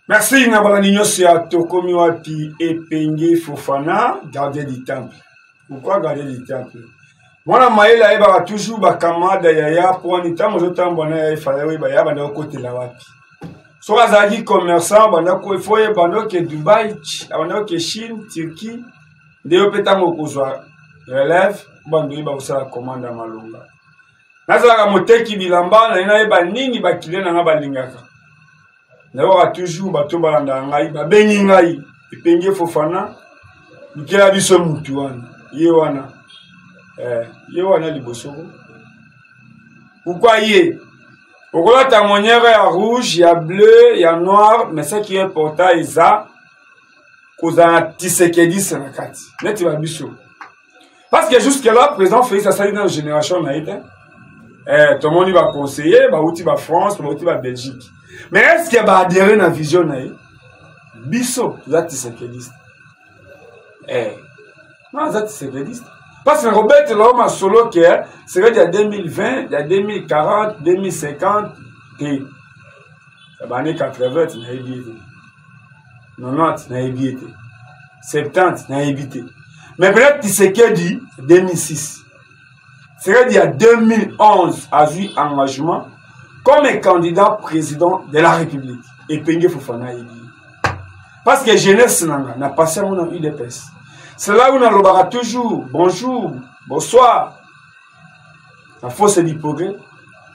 Merci Nabalani Sia Tokomi Wapi Epenge Fofana, gardien du temple. Pourquoi gardien du temple? Moi, Maïla Eba toujours Bakamada Yaya pour un temps, je t'en bonne il fallait Baya Bana côté la Wapi. Soit Azagi commerçant, Banako il faut Bano que Dubaï, Bano que Chine, Turquie, Deo Petamo Kozwa relève, Bando Iba Osa la commande à Malunga. Nazala Moteki Bilamba, na Eba Nini Bakile na Balingaka. N'aura toujours bateau balanda ngai ba bengi ngai epenge Fofana nikela biso mutu wana yewana liboso pourquoi yé okola ta monière ya rouge ya bleu ya noir mais ce qui est important isa kozana Tshisekedi sanakati neti ba biso parce que jusque là président Félix Asali dans génération naïta tout le monde va conseiller ba outi ba France ba outi ba Belgique. Mais est-ce qu'il va adhérer à la vision naïe? Bisso, vous êtes Tshisekidiste. Non, vous êtes Tshisekidiste. Parce que Robert l'homme a solo qui est, c'est qu'il y a 2020, il y a 2040, 2050, et la année 80, il n'a évité. 90, il n'a évité. 70, il n'a évité. Mais peut-être Tshisekedi, 2006. C'est qu'il y a 2011, a eu engagement comme un candidat président de la République. Et Penge Fofana est dit. Parce que jeunesse n'a pas passé à mon UDPS. C'est là où on a toujours bonjour, bonsoir. La force du progrès,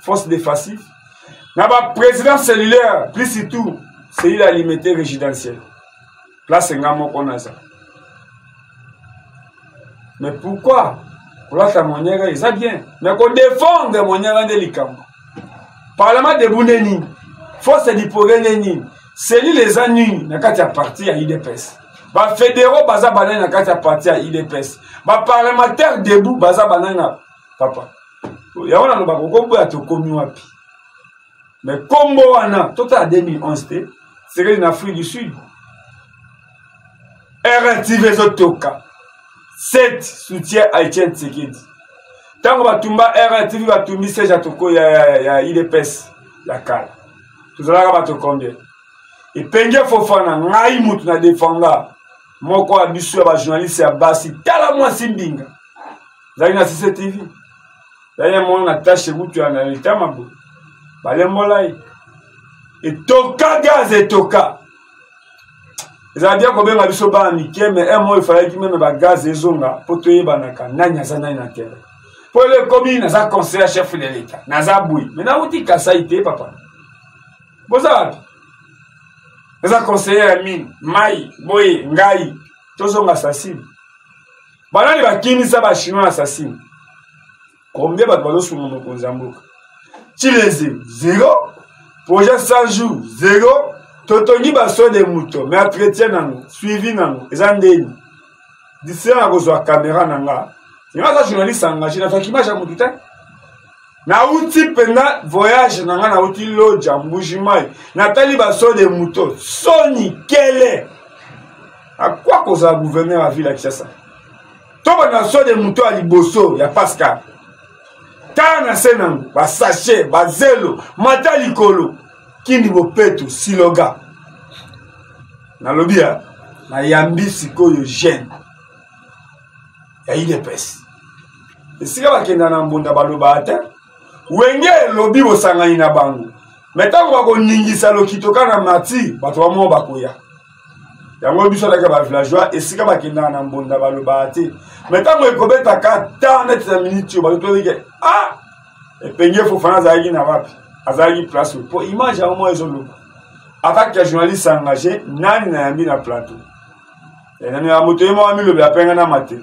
force des facifs. N'a pas président cellulaire, plus et tout, c'est la limité résidentielle. Là, c'est un gars qu'on a ça. Mais pourquoi? Pour la manière, ils ont bien. Mais qu'on défende la manière de l'Ikam. Parlement de Bouneni, force du progrès Neni, c'est lui les ennuis, n'a qu'à parti à IDPS. Ba fédéraux, baza banana, n'a qu'à parti à IDPS. Ba parlementaire debout, baza banana, papa. Y'a on a le bago, à tout commis wapi. Mais Combo Wana, tout à 2011, c'est en Afrique du Sud. RTV Zotoka, 7 soutien haïtien Tshisekedi. Tant que Batumba RTV Batumbi Seja Toko ya IDPS ya kala. Tout ça là bato combien? Et Penge Fofana ngai mutu na défenda. Moko abisu ba journaliste ya basi tala moi simbinga. Zali na CCTV. Zali mon na tâche butu na litamabo. Bale molai. Et toka gaz et toka. Zali bien ko benga biso ba mike mais un mois il fallait qu'il même ba gaz ezonga poto yebanaka nanya za na terre. Pour le communes, naza conseiller chef de l'État, naza boui. Mais na outi kasaïté papa. Boza. Naza conseiller à mine, mai, boy, ngai, tozo assassin. Banani ba kimi sa ba chinois assassin. Combien ba bazo sur mon Mozambique? Chileze 0, projet 100 jours 0, totoni ba so de mouton, mais entretien nango, suivi nango, ezandeni. D'ici na kozwa caméra nanga. Il y a des journalistes engagés, qui m'a jamais dit. Na outil pena voyage na outil loja mbujimai. Nathalie baso de moutons. Sony Kele. À quoi cause a gouverneur à ville à Kinshasa? Toi na so de moutons à Liboso, ya Pascal. Tana senang, ba sachet, ba zelo, matali kolo. Kini bopeto siloga. Na lobia, na yambi sikoyo jeune. Ya IDPS. Et si vous avez un mbunda baloba ate, wenge lobi bosangani na bango. Metango bako ningisa lokitoka na mati, bato bamo bakoya. Yango biso la ba villageois et si vous avez un mbunda baloba ate, metango ekobeta ka ta net na minute ba to dike ah et Penge Fofana zaigi na wapi? Azagi place pour image à moi ezolo. Avec les journalistes engagés, nani na yambi na plateau. Et nani amoto mo ami lobi apenga na maté.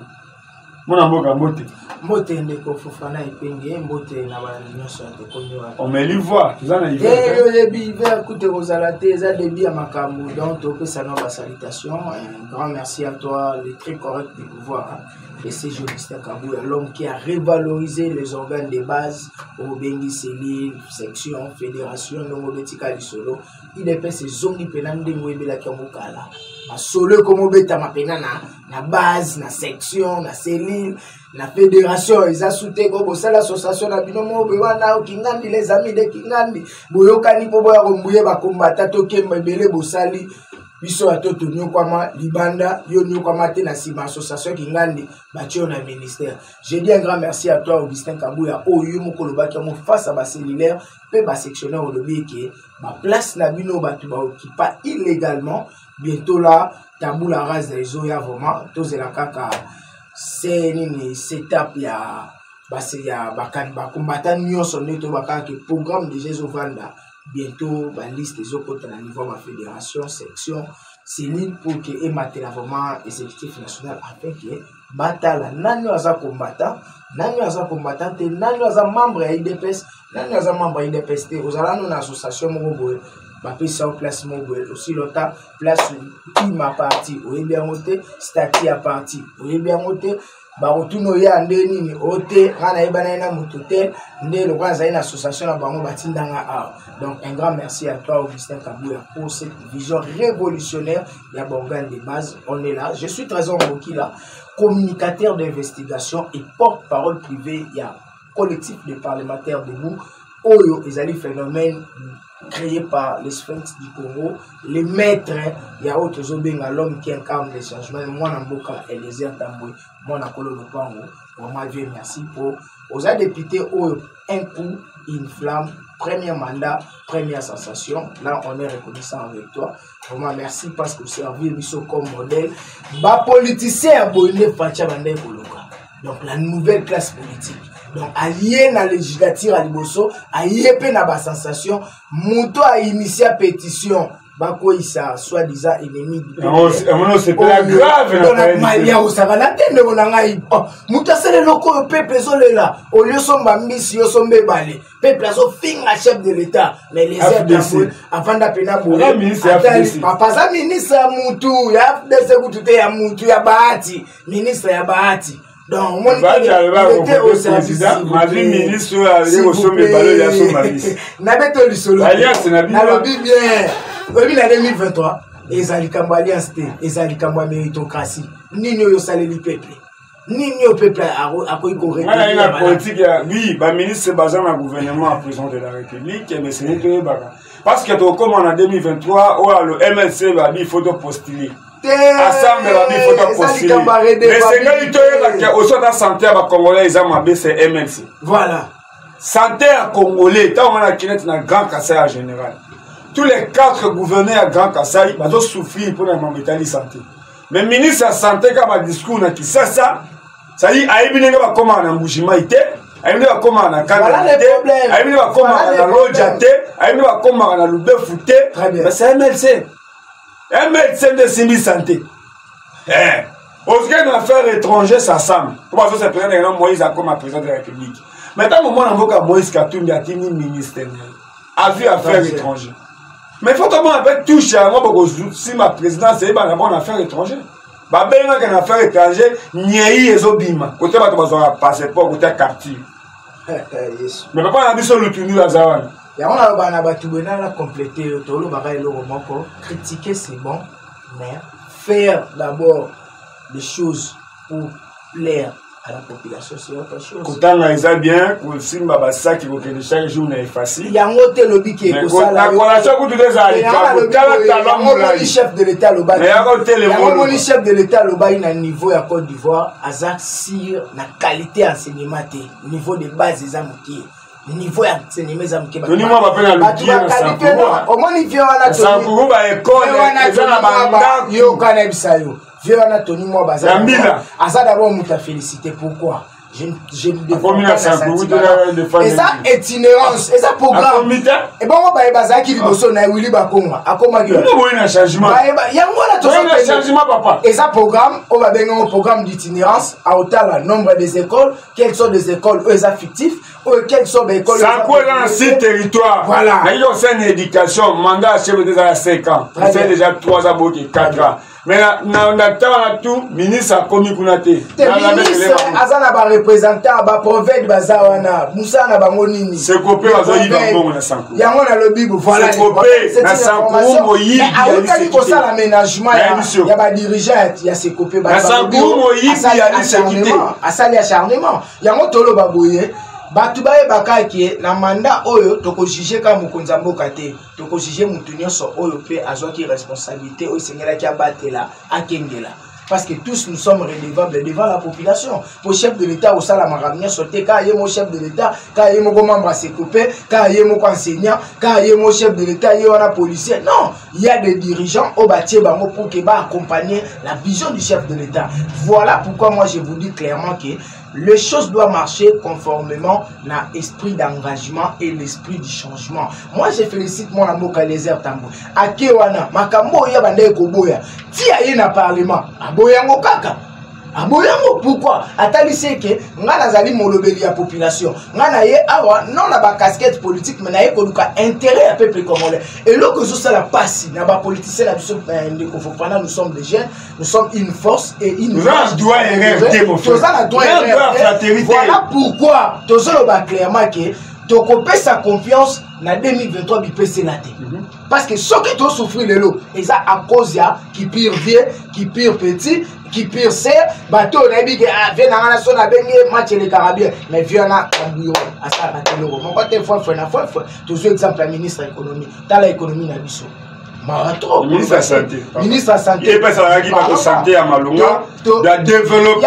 Mon amour Mbote. Mbote ndeko Fofana Epenge, Mbote na ba nyonso ya tokonyo. On me l'ivoire, tu as hiver. Le hiver coûte Rosalate, ça débit à Makamou. Donc, tu peux saluer ma salutation. Un grand merci à toi, le très correct du pouvoir. et c'est Augustin Kabouya, l'homme qui a révalorisé les organes de base au Bengi Cellule, section, fédération, Nomobetika Lisolo. Il est fait ses zones de pénal de Mouébela Kamukala. A solo comme Obeta Mapena na base, na section, na cellule, na fédération. Ils ont soutenu comme ça l'association na binomo bewana Kingandi, les amis de Kingandi. Boyokani po boya rombuye ba combattant toke mbele bosali. Biso atoto nyokama libanda yo nyokama te na sima association Kingandi batio na ministère. Je dis un grand merci à toi Augustin Kabouya oyo mokolo baki mo face à ba cellulaire pe ba sectionnaire au lobby qui ba place na bino batu ba occupa illégalement. Bientôt là tabou la race des oya vraiment tous la kaka c'est une setup ya basi ya bakan ba combattant nyonso neto bakaka programme de Jésus Vanda. Bientôt, la liste des autres à niveau de la fédération, section, cellule pour que les matériels vraiment exécutif national afin que batala nani aza combattant, nani aza combattant, nani aza membre à IDPS, nani aza membre à IDPS. Vous allez nous association Mogoboe, bapé ça en place Mogoboe, aussi l'autre place team à partie, ou bien monté, statut à partie, ou bien monté. Barotuno ya ndeni ni ote rana ibana ina mututel nde le grand zaina association na bango batindanga a. Donc un grand merci à toi Augustin Kabouya pour cette vision révolutionnaire ya organe de base. On est là, je suis Trésor Moki là, communicateur d'investigation et porte-parole privé ya collectif de parlementaires debout. Oyo ezali phénomène créé par les sphinx du Congo, les maîtres, il y a autre Zobenga, l'homme qui incarne les changements, moi Namboka et les Tamboué, moi Nakolo Lopango, vraiment Dieu merci pour aux députés un coup, une flamme, premier mandat, première sensation, là on est reconnaissant avec toi, vraiment merci parce que vous servez comme modèle, bas politicien abonné Fatia Bandé Koloka, donc la nouvelle classe politique. Donc, allié na législature à Liboso, allié pe na ba sensation, Mouto a initié la pétition, bako isa soi-disant ennemi du peuple. C'est pas grave. Donc, Malia Osagana tende bonanga ipo. Mouto sele loko peuple zolela. Au lieu somba mbisi yo sombe bale. Peuple azo finga chef de l'État. Mais les aides avant d'apena boule. Papa za ministre ya Moutou, ya FDC kutute ya Moutou ya Bahati, ministre ya Bahati. Donc, mon était au service. Ma vie ministre, il au sommet ballon, il y a son mari. N'avait-on le solo? Alliance, n'a bien. Oui, la 2023, les Alikambo Alliance, les Alikambo méritocratie. Ni nous salé le peuple. Ni nous peuple à quoi il corrige. La politique, oui, le ministre basé dans le gouvernement en président de la République, mais c'est n'est que parce que comme en 2023, le MLC va dire qu'il faut postuler. Assemblée va dire qu'il faut postuler. Mais c'est quand il y a aussi la santé à Congolais, ils ont c'est MLC. Voilà. Santé à Congolais, tant on a qui est dans Grand Kassai en général. Tous les 4 gouverneurs à Grand Kassai, ils ont souffert pour la santé. Mais le ministre de la Santé, quand il discours, ça dit, il y a des gens qui ont un bougement, il y a des gens qui ont un canal, il y a des gens qui ont un lodjate, il y a des gens qui ont un loubefouté. Mais c'est MLC. MLC de Simi Santé. Parce qu'une affaire étrangère, ça semble. Comment ça se présente dans Moïse comme président de la République. Maintenant, au moment où Moïse Katumbi a été ministre, a vu affaires étrangères. Mais il faut que je touche à moi parce que si ma présidence c'est une affaire étrangère. Bah ben une affaire étrangère, n'y a pas côté va avoir un passeport côté captive. Mais papa a dit sur le tunu la zawan. Et on a battu compléter tout le bagage le roman pour critiquer c'est bon, mais faire d'abord des choses pour plaire à la population, c'est autre chose. Quand on a bien, pour si ma ça qui vous connaît chaque jour n'est facile. Il y a un autre lobby qui est pour ça. La collation que tu les as, il y a un chef de l'État le bas. Il y a un chef de l'État le bas, il a un niveau à Côte d'Ivoire, à sur la qualité enseignement, niveau de base des amitiés. Niveau ya enseignement des amitiés. Donnez-moi ma peine à l'oublier. Au moins, il vient à la Sankourou, école, il y a la bande. Yo, Kanebsayo. Vieux Anthony moi bazar. Asa d'abord on t'a félicité pourquoi je me défends pas. Et ça itinérance et ça programme. Et bon moi ba bazar qui liboso na Willy Bakonga akoma gyo. Non bon un changement. Ya ngona to un changement papa. Et ça programme on va benga un programme d'itinérance à autant nombre des écoles, quelles sont des écoles eux ça fictif ou quelles sont des écoles ça quoi dans ce territoire. Voilà. Il y a une éducation mandat chef déjà 5 ans. C'est déjà 3 ans 4 ans. Mais na tout ministre a commis kunate. Ministre azana ba représentant ba province bazawana Moussa na bango nini. C'est copé bazali bango na sanko. Yango na lobi voilà. C'est copé na sanko moyibi. Autali ko sala aménagement ya ba dirigeant ya c'est copé ba. Na sanko moyibi ya sécurité. Asali acharnement. Yango tolo baboye. Batu baye bakaki na mandat oyo toko juger ka mukonza mboka te toko juger mutu nyonso oyo pe azwaki responsabilité oyo sengela ki abatela akengela parce que tous nous sommes redevables devant la population. Pour chef de l'État au sala maramia sauté ka yé mon chef de l'État ka yé mon membre se couper ka yé mon enseignant ka yé mon chef de l'État yé on a policier. Non, il y a des dirigeants au bâti bango pour que ba accompagner la vision du chef de l'État. Voilà pourquoi moi je vous dis clairement que les choses doivent marcher conformément à l'esprit d'engagement et l'esprit du changement. Moi, je félicite mon amour Kalezer Tambo. Akewana, Makambo ya bande koboya. Ti aye na parlement. Aboyango kaka. Aboyango pourquoi? Atali seke ngana zali molobeli ya population. Ngana ye awa non na ba casquette politique mais na ye koluka intérêt à peuple congolais. Et là que ça la passe na ba politicien la biso ndeko fofana nous sommes des jeunes, nous sommes une force et une doit RRT mon frère. Voilà pourquoi tozolo ba clairement que tokopé sa confiance na 2023 bipese la té. Parce que ce que tu souffrir de l'eau, et ça à cause ya qui pire vieux, qui pire petit, qui pire serre, bateau na bi que vient na nation na bengi match les Carabiens, mais vient na bureau à ça na l'euro. Mon côté fois toujours exemple la ministre de l'économie, dans l'économie na biso. Marathon, ministre de la santé. Ministre de la santé. Et pas ça la qui santé à Malonga, de développement,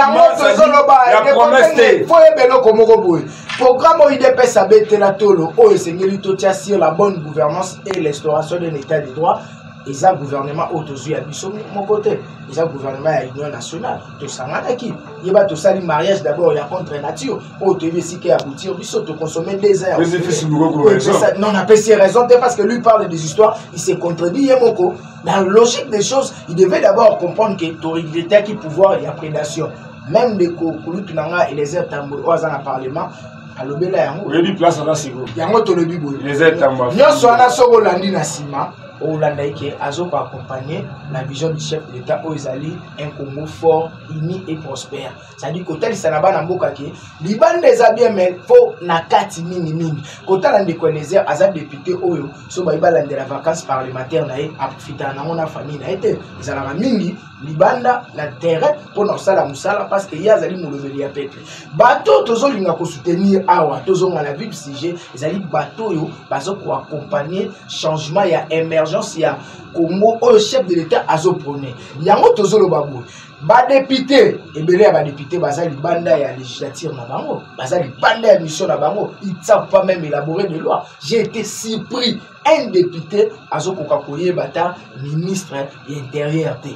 la promesse. Faut ebelo comme roboy. Programme IDPS a bête la tolo, oh seigneur totia sur la bonne gouvernance et l'instauration d'un état de droit. Et ça gouvernement autosuffisant à biso mon côté. Et ça gouvernement à l'Union nationale. Tout ça n'a qui. Il va tout ça le mariage d'abord il y a contre nature. Oh tu veux si qu'il aboutir biso te consommer des heures. Non on a pas ces raisons parce que lui parle des histoires, il s'est contredit Yemoko. Dans la logique des choses, il devait d'abord comprendre que l'État qui pouvoir il y a prédation. Même les Kouloutunanga et les Tambo au Parlement. alobela yango oyebi place na siko yango to lebi boye les etamba nyonso ana soko landi na sima olanda ike azoko accompagner la vision du chef de l'État au Zali un Congo fort uni et prospère c'est-à-dire que ça na bana mboka ke libande eza bien mais faut na kati mingi mingi kota lande connaisseur aza député oyo so ba ibala de la vacances parlementaires na e apfita na mona famille na été ezala na mingi libanda na terrain pour na sala musala parce que ya zali molobeli ya peuple bato tozo linga ko soutenir awa tozo ngala vib sujet ezali bato yo bazo ko accompagner changement ya émergence ya Congo au chef de l'État azoprone yango tozo lo babu ba député ebele ya ba député bazali banda ya législature na bango bazali banda ya mission na bango ils savent pas même élaborer des lois. J'ai été surpris un député azoko kakoye bata ministre intérieur té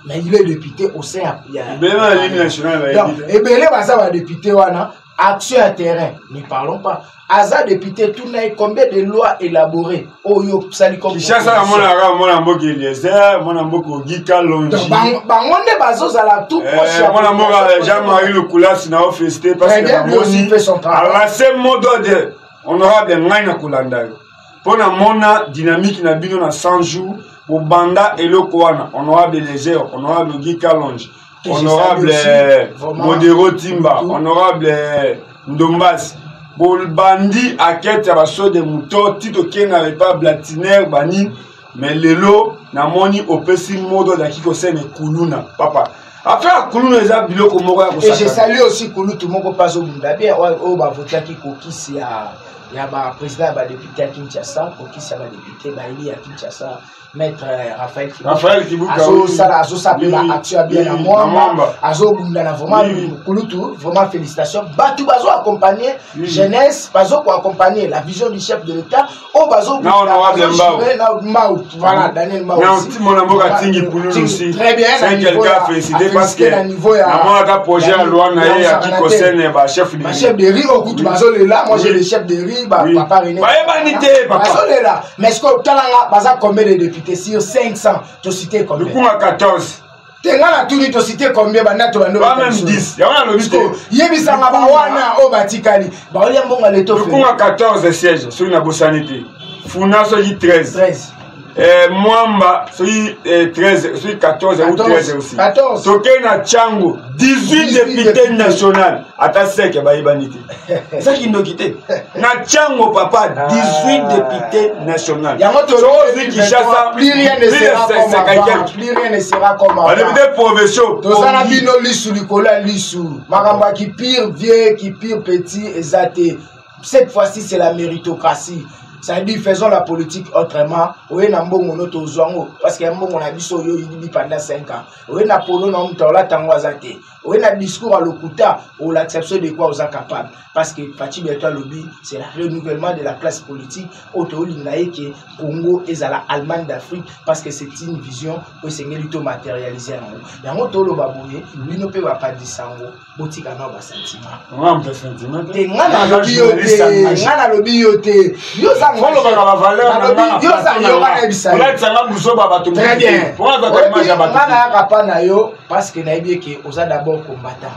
mais il est député au sein il y a l'Union nationale ebele baza ba député wana action à terrain ne parlons pas Aza député tout n'a combien de lois élaborées oyo sali comme ça ça mon mboka Eliezer mon mboka Gika Longi bangonde bazo zala tout proche mon mboka Jean-Marie Lukulas na officier parce que fait son travail alors c'est mot de honorable Ngaina Kulanda pour na mona dynamique na bino na 100 jours au banda elokwana honorable Eliezer honorable Gika Longi honorable Modero Timba honorable Ndombas Bolbandi a quête à basso de mouton, Tito Ken n'avait pas blatinaire, bani, mais lelo, n'a moni au pessi modo d'Akiko Sen et Koulouna, papa. Affaire Koulouna, les abilo comme moi. Et je salue aussi Koulou, tout le monde passe au Bundabé, au Bavotia qui kokisi à. Il y a un président, un député à Kinshasa, kokisi à un député, il y a Kinshasa. Maître Raphaël Kibuka Azo s'appelle action à bien à moi Azo Bundana vraiment Kouloutou vraiment félicitations Batou Bazo accompagner jeunesse Bazo pour accompagner la vision du chef de l'État au Bazo Mbao voilà Daniel Mbao aussi très bien c'est quelqu'un félicité parce que moi un projet à loi naïe qui concerne chef de riz au coup Bazo là moi j'ai le chef de riz papa René Bazo là mais ce que talanga Baza combien de députés sur 500, tu cites combien? Le coup à 14. Tu as tout cité combien? Pas même 10. Il y a un lobby. Il y a des gens au Batikali. Le coup à 14 sièges sur une abossanité. Funa dit 13. Mwamba, celui 13, celui 14 ou 13 aussi. 14. Toké na Tchango, 18 députés nationaux. Attends, c'est que Baïbanité. C'est ça qui nous quitté. Na Tchango, papa, 18 députés nationaux. Plus rien ne sera comme avant. Plus rien ne sera comme avant. On est des provinciaux. Tous les abino lissou, Nicolas lissou. Maramba qui pire vieux, qui pire petit, exaté. Cette fois-ci, c'est la méritocratie. Ça dit faisons la politique autrement. Oui, n'ambongo noto zongo parce que n'ambongo na biso yo yibi pendant 5 ans. Oui, na polo na mtola tango azate. Oui, na discours à l'okuta ou l'acception de quoi vous êtes capable. Parce que Fati Beto lobby, c'est le renouvellement de la classe politique. Auto lingaye que Congo est à la Allemagne d'Afrique parce que c'est une vision où c'est ngeli matérialisé en haut. Et en auto lo babouye, lui ne peut pas dire sango. Botika na ba sentiment. On a sentiment. Te ngana lobby yote, ngana lobby yote. Yo follow la valeur na yo ça yo kana bisala là tsanga buso baba to très bien pour avoir ka image baba ngana kapa na yo parce que na yebi ke oza d'abord combattant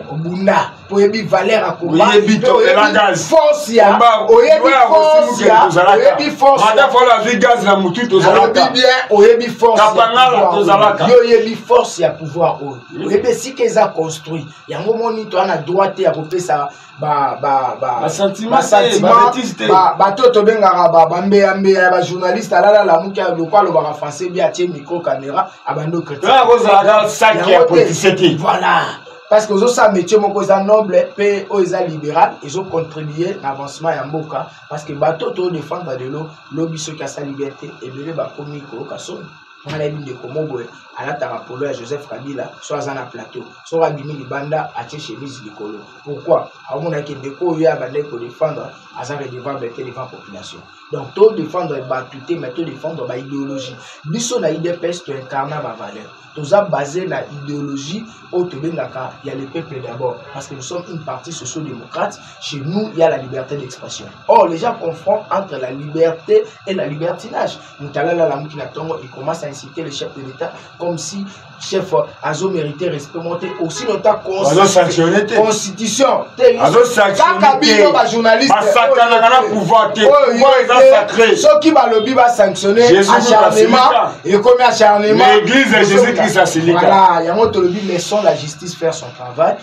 obunda pour yebi valeur à combat yebi to la gaz force ya oyebi force ya oyebi force mata follow la gaz na mutu to zalaka bien oyebi force kapangala to zalaka yo yebi force ya pouvoir oyebi si que ça construit yango moni to na droite ya kopesa sentiment toto bengaka bambeya ba journaliste alala la muki lokwa lo ba français bien tie micro caméra abando critique voilà parce que ça métier moko za noble pe o za libéral ils ont contribué à l'avancement ya mboka parce que bato to défendre de l'eau lobiso ka sa liberté et belé ba komiko ka son on a vu de Komobo à la Tarapolo à Joseph Kabila soit à plateau soit à Bimi Libanda à chemise du colo. Pourquoi? À mon avis, Deko y a bandé pour défendre à sa devant la population. Donc, tout défendre batuté, mais tout défendre par idéologie. Biso na IDPS tu incarnes ma valeur. Tout ça basé na idéologie au Tobengaka, il y a le peuple d'abord parce que nous sommes une partie socio-démocrate. Chez nous, il y a la liberté d'expression. Or, les gens confondent entre la liberté et la libertinage. Il commence à inciter le chef de l'État comme si chef Azo méritait respect monté aussi notre constitution. Journaliste pouvoir ceux qui va lobby va sanctionner acharnement et comme acharnement l'église de Jésus-Christ a scellé. Voilà, il y a un lobby laissons la justice faire son travail.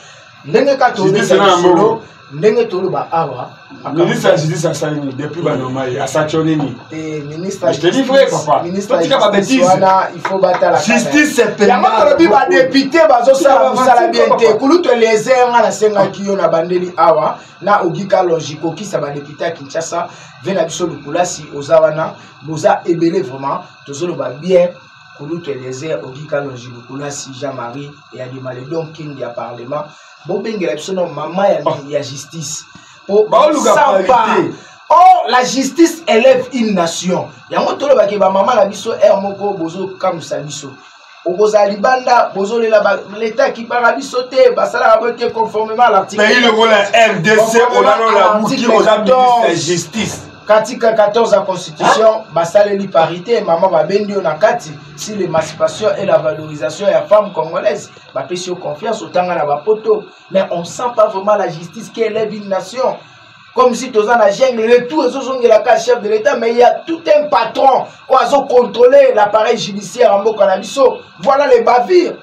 Ndenge ka tobe solo ndenge tolo ba awa ministre de la justice a salué depuis Banomai a sanctionné ni ministre je te dis vrai papa ministre il faut battre la justice c'est pénal yango tolobi ba député bazo sala musala bien te kuluto les nga na senga kiyo na bandeli awa na ogika logique qui ça ba député à Kinshasa vena biso lukulasi ozawana boza ebele vraiment tozolo ba bien kuluto les ogika logique lukulasi Jean-Marie et a du malédon king ya parlement bon bengela biso no mama ya justice pour la justice élève une nation. Yango tolo ba ke ba mama la biso moko bozo kamusa biso. Okoza libanda bozo l'état qui para biso te basala ba conformément à l'article. Mais il rôle RDC on a la muki on a ministre de justice. Article 14 de la Constitution, basaleli parité, maman va bendio na kati si l'émancipation et la valorisation de la femme congolaise, ba pesi confiance au tanga na ba poto, mais on sent pas vraiment la justice qui élève une nation. Comme si tous en jungle, le tout est la chef de l'État, mais il y a tout un patron qui a contrôlé l'appareil judiciaire en Mokanabiso. Voilà les bavires.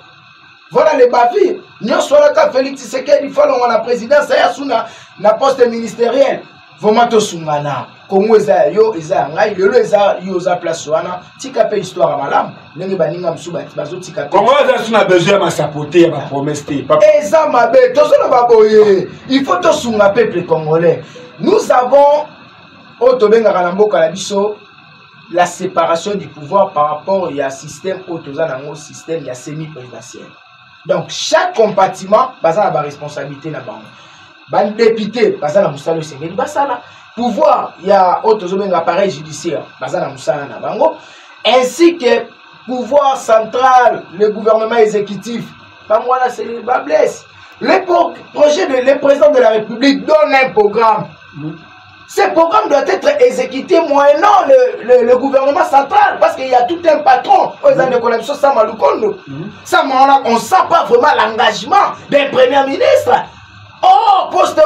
Voilà les bavires. Nous sommes là, Félix Tshisekedi, il faut la présidence, il y a un poste ministériel. Vomato Sungana, Congo eza yo eza ngai lelo eza yo za place wana tika pe histoire malam ndenge baninga msuba bazo tika pe Congo eza suna besoin ma sapoter ya ba promesse te papa eza mabe tozona baboye il faut to sunga peuple congolais. Nous avons au tobenga na mboka la biso la séparation du pouvoir par rapport à système autozanango système ya semi-présidentiel. Donc chaque compartiment baza na responsabilité na bango. Ban député basala musala sengeli basala pouvoir il y a autres appareil judiciaire basala musala na bango ainsi que pouvoir central le gouvernement exécutif pas moi là c'est le blesse le projet de le président de la République donne un programme. Ce programme doit être exécuté moyennant le gouvernement central parce qu'il y a tout un patron aux années qu'on a vu ça Malukondo ça on ne sent pas vraiment l'engagement d'un premier ministre. Oh, poste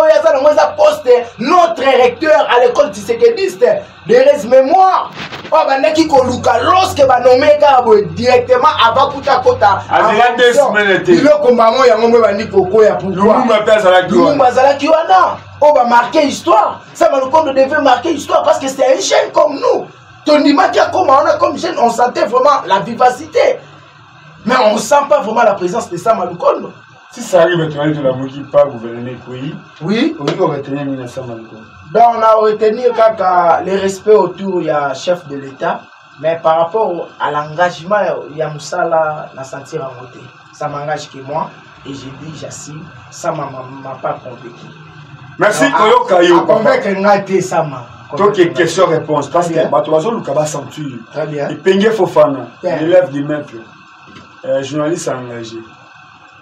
notre recteur à l'école Tshisekedi de mémoire. Oh, bandaki koluka lorsque ba nommé directement avant kuta kota. Il y a 2 semaines. Il y a comme maman ya ngombe bandi koko ya pourquoi. Lumumba zalaki wana. Oh, ba marquer histoire. Ça va nous compte devait marquer histoire parce que c'est un jeune comme nous. Tondima qui a comme on a comme jeune, on sentait vraiment la vivacité. Mais on ne sent pas vraiment la présence de Sama Lukondo. Si ça arrive, tu vas dire la qui pas gouverner le pays. Oui. On va retenir Sama Lukondo. Ben, on a retenu le respect autour du chef de l'État. Mais par rapport à l'engagement, il y a Moussala, la sentir à monter. Ça m'engage que moi. Et j'ai dit, j'assume, ça ne m'a pas convaincu. Merci, Koyo Kayo. Convaincre Ngate Sama. Donc, question-réponse. Parce que Batoazo Lukaba Santu. Très bien. Et Pengue Fofana, l'élève du maître, journaliste engagé.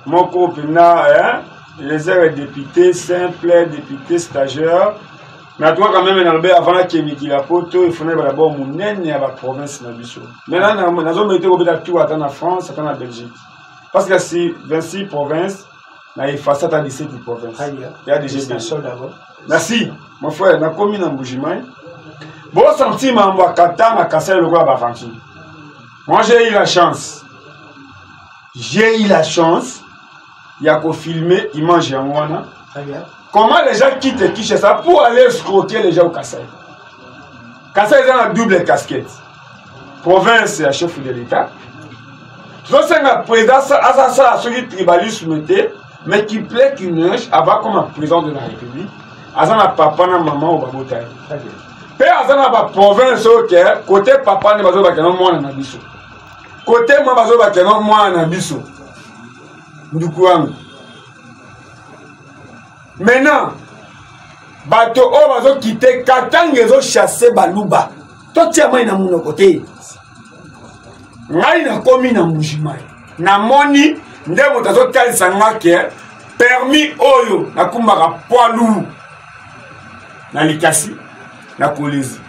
Mon copain, les heures députés, simples, députés, stagiaires. Mais toi, quand même, avant la Kémiki, la photo, il fallait d'abord mon nez à la province. Maintenant, nous avons été obligés tout à en France, à en Belgique. Parce que si 26 provinces, il faut ça à 17 provinces. Il y a déjà des choses d'abord. Merci, mon frère, na commis dans Boujimai. Bon sentiment, moi, Katana, Kassel, le roi Bafanti. Moi, j'ai eu la chance. Il y a qu'au filmer, il mange en Wana. Comment les gens quittent Kinshasa pour aller escroquer les gens au Kassel? Kassel, ils ont une double casquette. Province et chef de l'État. Tout ça, c'est un président, à ceux qui tribalisme, mais qui plaît qu'il neige avant comme président de la République. Azana papa na maman au babota. Pe azana ba province OK, côté papa ne bazo ba kenon mwana na biso. Côté moi bazo ba kenon mwana na biso. Nduku wangu. Maintenant, bato o bazo quitter Katanga ezo chasser baluba. To tia mai na muno côté. Ngai na komi na Mujimai. Na moni ndemo tazo talisa ngake permis oyo na kumbaka poids lourd. Na likasi na kolezi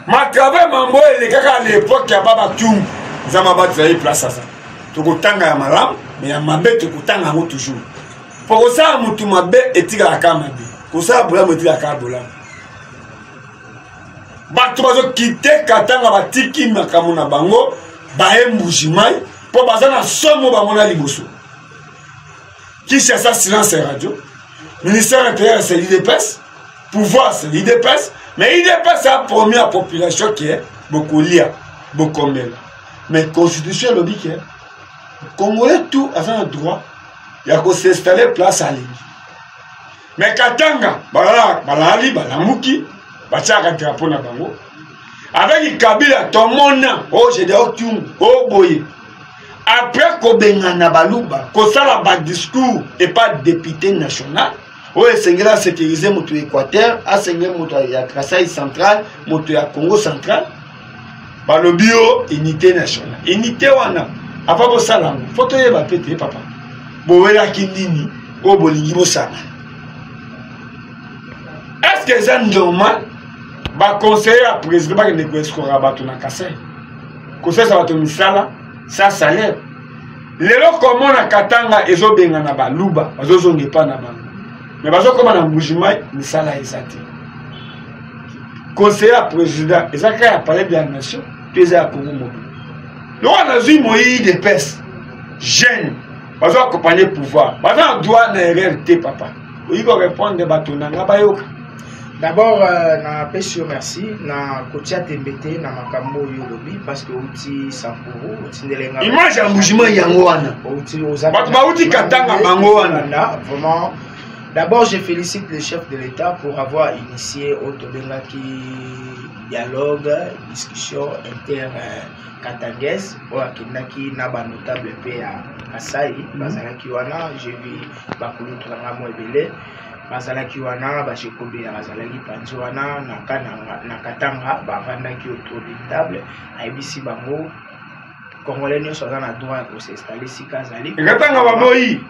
makabe mambo ele kaka à l'époque ya baba Kyum zama batza place ça tukutanga ya malamu mais ya mabe tukutanga ngo toujours pour ça mutu mabe etika la kama be ko ça bula etika ka bula batu bazo quitter Katanga batiki makamu na bango bae Mbujimai po bazana somo bamona liboso Kinshasa silence radio ministère intérieur c'est l'IDPS. Pouvoir, c'est l'IDPS, mais l'IDPS, c'est la première population qui est beaucoup liée, beaucoup mêlée. Mais la constitution, le dit que les Congolais, tout, à un droit, il y a qu'on s'installer place à l'île. Mais Katanga, Balali, Balamuki, Bachaka drapeau na bango, avec Kabila, tout le monde, oh, j'ai des Okyum, oh, boye. Après Kobengana Baluba, qu'on s'en a discours et pas député national, oui, c'est à sécuriser mon Équateur, à sécuriser mon Kasaï central, mon Congo central. Par le bio, unité nationale. Unité wana. Avant de ça, il faut que tu aies papa. Bouela Kindini, au Bolingi Bossana. Est-ce que c'est normal? Bah, conseiller à président qui ne peut pas rabattre na Kasaï. Conseiller ça va te misala, ça salaire. Les gens comme on a Katanga, ils ont bien na baluba, ils ont pas na baluba. Mais parce que comme on a Mbujimai, nous sommes là, conseiller à président, et ça quand il a parlé de la nation, tu es à Congo mobile. Nous on a vu Moïse des pèses, jeunes, parce qu'on accompagner le pouvoir. Parce qu'on doit na RRT, papa. Il faut répondre des bâtons, d'abord, na pécho merci, na Kotia Tembete, na Makambo Yolobi, parce que outil Sankuru, outil Nelenga. Image à Mbujimai Yangoana. Outil aux outil Katanga Bangoana. Vraiment. D'abord, je félicite le chef de l'État pour avoir initié Otobengaki dialogue, discussion inter-katangaise pour Akinaki Naba notable paix à Kasai, Bazalaki Wana, j'ai vu Bakulu Trangamo Ebele, Bazalaki Wana, Bachekobe Bazalaki Panzuana, Nakatanga, Bavandaki autour d'une table, Aibisi Bango. Congolais ne sont en droit pour s'installer ici Kazali.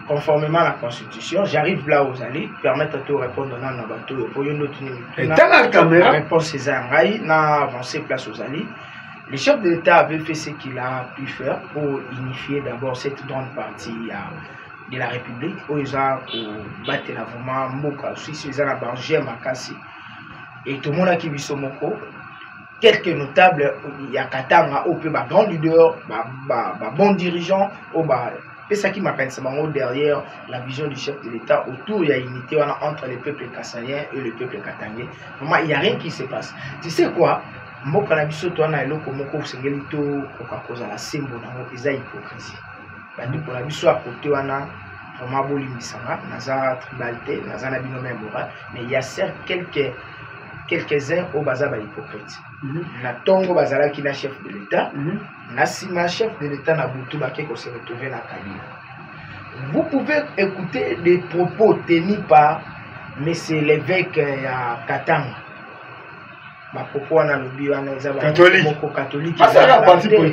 Conformément à la Constitution, j'arrive là aux alliés, permettre à tout répondre dans le bateau. Pour une autre la réponse est Zangaï, n'a avancé place aux alliés. Le chef de l'État avait fait ce qu'il a pu faire pour unifier d'abord cette grande partie de la République, où ils ont battu la vraiment Mboka, aussi ils ont la Makasi. Et tout le monde a qui vit sur Moko. Quelques notables, il y a Katanga, au peu, grand leader, bon dirigeant, c'est ça qui m'appelle, c'est derrière la vision du chef de l'État, autour il y a une unité entre les peuples kassaïens et le peuple katangais. Vraiment, il n'y a rien qui se passe. Tu sais quoi? Mboka na biso to na eloko moko sengeli to kokakoza la sembo na eza hypocrisie. Bandi pour la biso à côté wana vraiment bolimisanga, naza tribalité, naza na bino même moral, mais il y a certes quelques-uns au bazar ba hypocrite. Na tongo bazala qui na chef de l'État, na sima chef de l'État na butu ba ko se retrouver na Kabila. Vous pouvez écouter des propos tenus par monsieur l'évêque à Katanga. Ma propos na lobby wana catholique.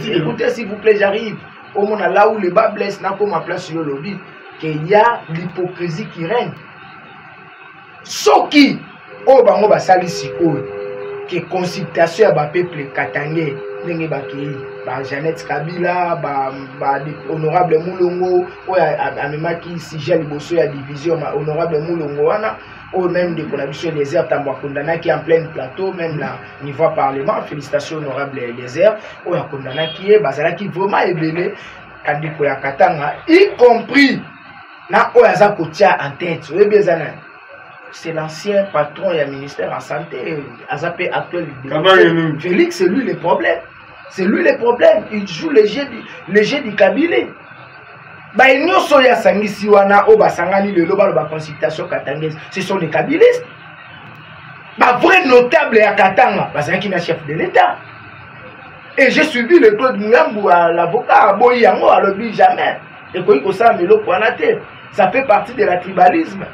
Écoutez s'il vous plaît, j'arrive au moment là où le bas blesse n'a pas ma place sur le lobby, qu'il y a l'hypocrisie qui règne. Soki o bango basali sikoyo que consultation ya ba peuple katangais ndenge bakei ba Jeannette Kabila ba honorable Mulongo o amemaki sujet liboso ya division ma honorable Mulongo wana ou même de collaboration Eliezer Tambo condamnaki en plein plateau même là niveau parlement. Félicitations honorable Eliezer o condamnaki bazalaki vraiment ebele kandiko ya Katanga y compris na o yaza kotia en tête o bezana. C'est l'ancien patron et ministère en santé, Azapé actuel. Félix, c'est lui le problème. C'est lui le problème. Il joue le jeu du Kabylie. Bah, il n'y a pas de sangisi wana o basangani le loba ba consultation katangaise. Ce sont les kabylistes. Bah, vrai notable à Katanga, bah, c'est qui est chef de l'État. Et j'ai suivi le Claude Mouyambou, l'avocat, à Boyango, à l'objet jamais. Et quand ça, ça fait partie de la tribalisme.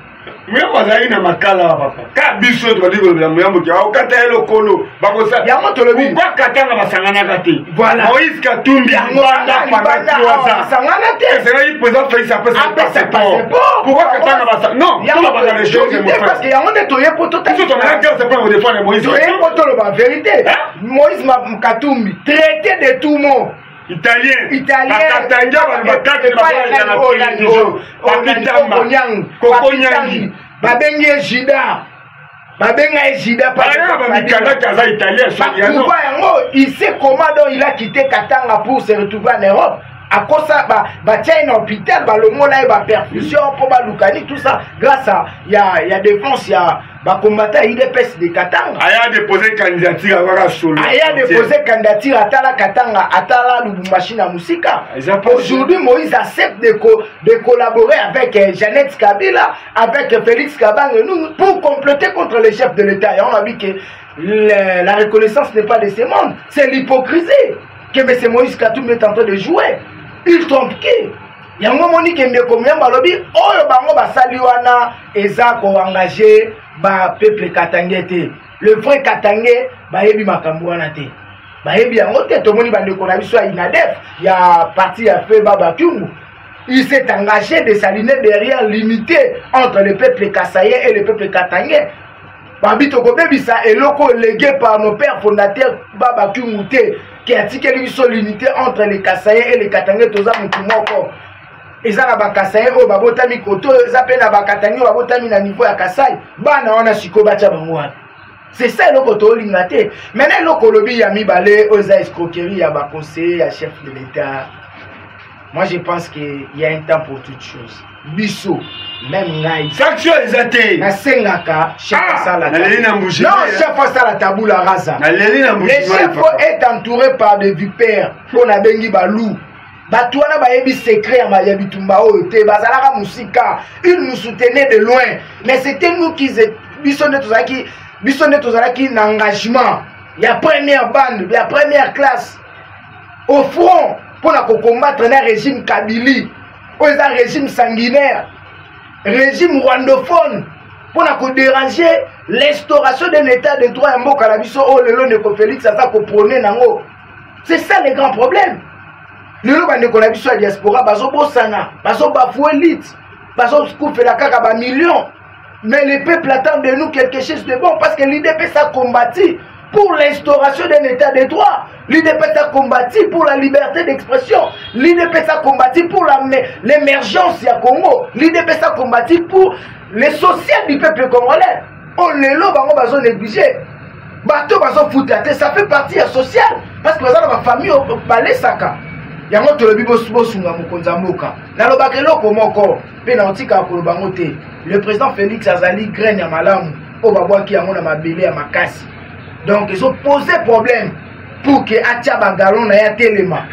Mais moi j'ai une makala papa. Ka biso to badi la muyambo ki au kata elo kolo. Bakosa. Ya moto lobi. Pourquoi katanga basangana kati? Voilà. Moïse Katumbi ngwanda pendant 3 ans. Sangana te. C'est là il présente Félix après ça passeport. Pourquoi katanga basangana? Non, tout va pas les choses mon frère. Parce que ya onde toye poto ta. Tout on a dit c'est pas défendre Moïse. Toye poto la vérité. Moïse Katumbi traité de tout monde. Italien. Bakatanga bakatanga bakatanga babengi Ejida. Babenga Ejida parce que italien. Il sait comment donc il a quitté Katanga pour se retrouver en Europe. À cause ça, tiens un hôpital, le mot là, perfusion, pour Lukani, tout ça, grâce à, il y a défense, il y a combattant IDPS de Katanga. Il a déposé candidature à Wara Solo. Il a déposé candidature à Tala Katanga, à Tala Lubumbashi na Musika. Aujourd'hui, Moïse accepte de collaborer avec Jeannette Kabila, avec Félix Kabang, pour compléter contre les chefs de l'État. Et on a vu que la reconnaissance n'est pas de ce monde, c'est l'hypocrisie que M. Moïse Katumbi est en train de jouer. Il trompe qui? Il y a un moment où il y a un balobi, oh, bango basali wana eza ko engagé ba peuple katangé. Le vrai katangé ba yebi makambo wana te. Ba yebi yango te to moni bande ko na biso inadef, il y a parti a fait Baba Kyungu. Il s'est engagé de s'aligner derrière l'unité entre le peuple kassaïen et le peuple katangé. Babito ko bebisa eloko légué par nos pères fondateurs Baba Kyungu te qui a dit qu'il y a l'unité entre les Kassaïens et les Katangais toza mutumoko. Et ça la Kassaïens au babotami koto, ça peine à Bakatangais au babotami na niveau ya Kassai. Bana on a chiko bacha bangwa. C'est ça le koto lingate. Maintenant le kolobi ya mi balé aux escroqueries ya ba conseiller ya chef de l'État. Moi je pense qu'il y a un temps pour toutes choses. Bisso, même Naï. Sanction exaté. Na sengaka, chef ça la. Non, chef ça la taboula rasa. Le chef est entouré par des vipères. On a bengi balou. Batouana bayebi secret à Mayabi Tumbao. Te bazalaka musika. Ils nous soutenaient de loin. Mais c'était nous qui bisonne tozaki n'engagement. Il y a première bande, il y a première classe. Au front, pour combattre un régime Kabylie. Un régime sanguinaire, régime rwandophone, pour déranger l'instauration d'un état de droit en Mboka Labiso, oh le long de Félix, ça va prôner nango. C'est ça le grand problème. Le long de Labiso à diaspora, baso bosana, baso bafoué lit, baso fait la caca ba millions. Mais le peuple attend de nous quelque chose de bon parce que l'IDP ça combattu pour l'instauration d'un état de droit. L'UDPS a combattu pour la liberté d'expression. L'UDPS a combattu pour l'émergence du Congo. L'UDPS a combattu pour le social du peuple congolais. On les lobe, on va négliger. Bateau, ça fait partie social. Parce que dans ma famille, on parle saka. Yango to lebi bosunga mokonza mboka. Na lobakelo komoko pe na otika ko bangote. Le président Félix Azali graine ya malamu o babwaki yango na mabele ya makasi. Donc ils ont posé problème pour que atia bagalon na ya telema.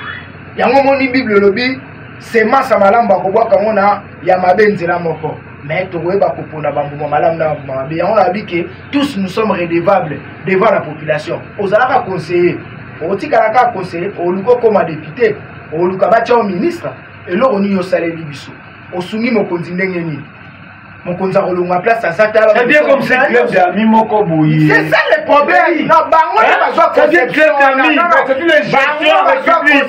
Yango moni Bible lobi semence malamu bakobwaka ngona ya mabenzela moko. Mais to weba kopona bambuma malamu na mabe. Yango na biki tous nous sommes redevables devant la population. Ozalaka conseiller, otika ka conseiller, oluko comme député. Au Lukabacha au ministre, et là on y a salé l'Ibiso. Au Souni, mon continent, mon continent, on a place à Sata. C'est bien comme c'est club d'amis, mon cobouille. C'est ça le problème. Non, Bango n'est pas soit conception. C'est une gestion république.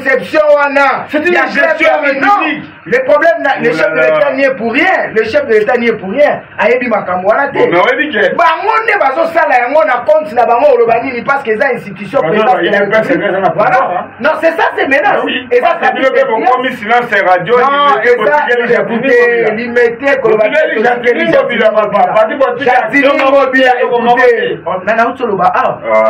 C'est une gestion république. Le problème, le chef de l'État n'y est pour rien. Le chef de l'État n'y est pour rien. Ayebi Makamouana. Mais on dit que. Bango n'est pas soit là, on a compte na Bango Olobani parce que ça institution. Voilà. Non, c'est ça, c'est menace. Et ça, c'est le commis silence radio. Non, et ça, écoutez, limité,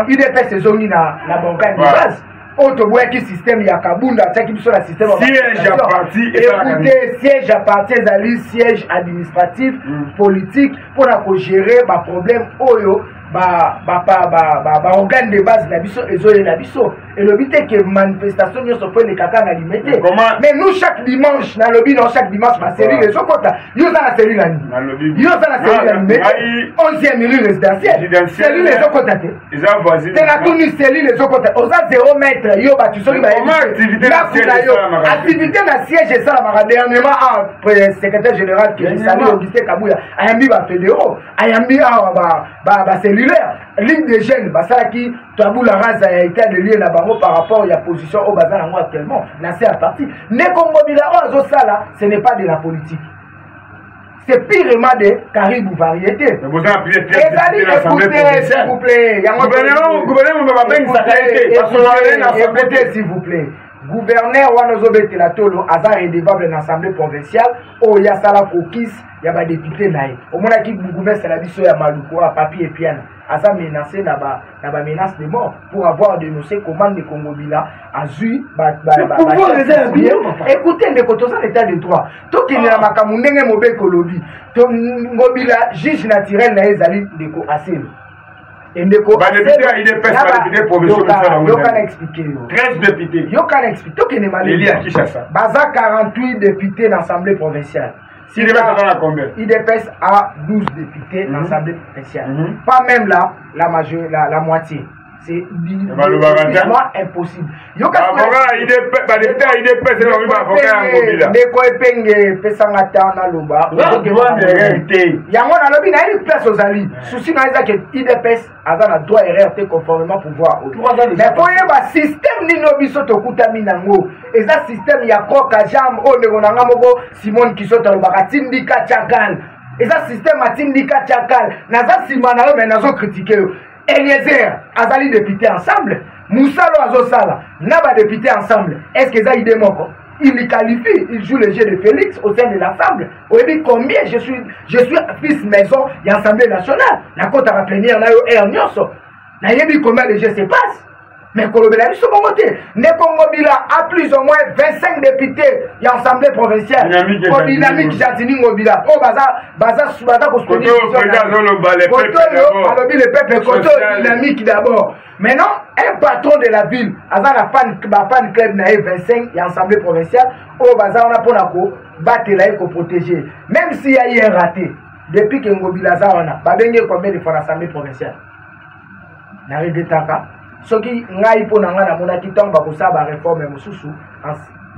il est fait zone na bancaire de base. Autoboyaki système ya kabunda taki biso la système siège à parti écoutez siège à parti ezali siège administratif politique pour na ko gérer ba problème oyo ba organe de base na biso ezole na biso et le but est que manifestation nyoso faut les kaka na limité mais nous chaque dimanche na lobby non chaque dimanche ma série les okota yo za la série la ni yo za la série la ni 11e rue résidentielle série les okota te ils voisine c'est la tourne série les okota oza 0 mètre yo ba tu soli ba activité na siège et ça la dernièrement secrétaire général qui Sali Augustin Kabuya ayambi ba fédéraux ayambi ba ligne de jeunes, qui tabou la race a été de lier la banque par rapport à la position au bazar actuellement. Là, c'est à partir. Ne Congo Bilaro, ce n'est pas de la politique. C'est pirement de caribou variété. Vous avez appuyé écoutez, s'il vous plaît. Écoutez, s'il vous plaît. Gouverneur Wanozobete la Tolo, Azar est débattu dans l'Assemblée provinciale, où il y a Sala Fokis, il y a des députés naïs. Au moins, qui gouverne, c'est la biso, il y a Malouko, à papier et piano. Azar menacé, n'a pas menace de mort pour avoir dénoncé comment les Congo-Bila a vu, écoutez, les côtés de l'état de droit. Tout qui n'est pas Makamundenge Mobe Kolobi, Mobila, juge naturel, naïs, Ali, de Ko Asel. Et il can expliquer. 13 députés. Il can expliquer. Il y a qui ça? Baza 48 députés dans l'Assemblée provinciale. Il dépasse à 12 députés dans l'Assemblée provinciale. Pas même là, la moitié. C'est impossible. Conformément pouvoir. Mais pour le système n'inobiso tokuta minango, et ça système ya koka jam o negonanga moko Simone Kisota bakatindika chakal. Et ça système atindika chakal. Naza simana mais nazo critiquer. Eliezer, Azali député ensemble, Moussalo Azosala, Naba député ensemble. Est-ce que ça idée moko? Il les qualifie, il joue le jeu de Félix au sein de l'Assemblée. Vous voyez combien je suis fils maison de l'Assemblée nationale. La côte à la plénière, et en Nyoso. Vous voyez combien les jeux se passent. Mais Kolobela, ils sont montés. Nekongobila a plus ou moins 25 députés de l'Assemblée provinciale. Dynamique Jatini Ngobila. Oh, Baza, Koskoni. Le peuple Koto, dynamique d'abord. Maintenant, un patron de la ville, Azan a fan club naïf 25 de l'Assemblée provinciale. Oh, Baza, on a pour la battre là pour protéger. Même s'il y a eu un raté, depuis que Ngobila Zawana, Babenge combien de fois l'Assemblée provinciale? N'arrive pas. Ce qui ngai pour nanga mona ki tamba ko sa ba réforme mususu en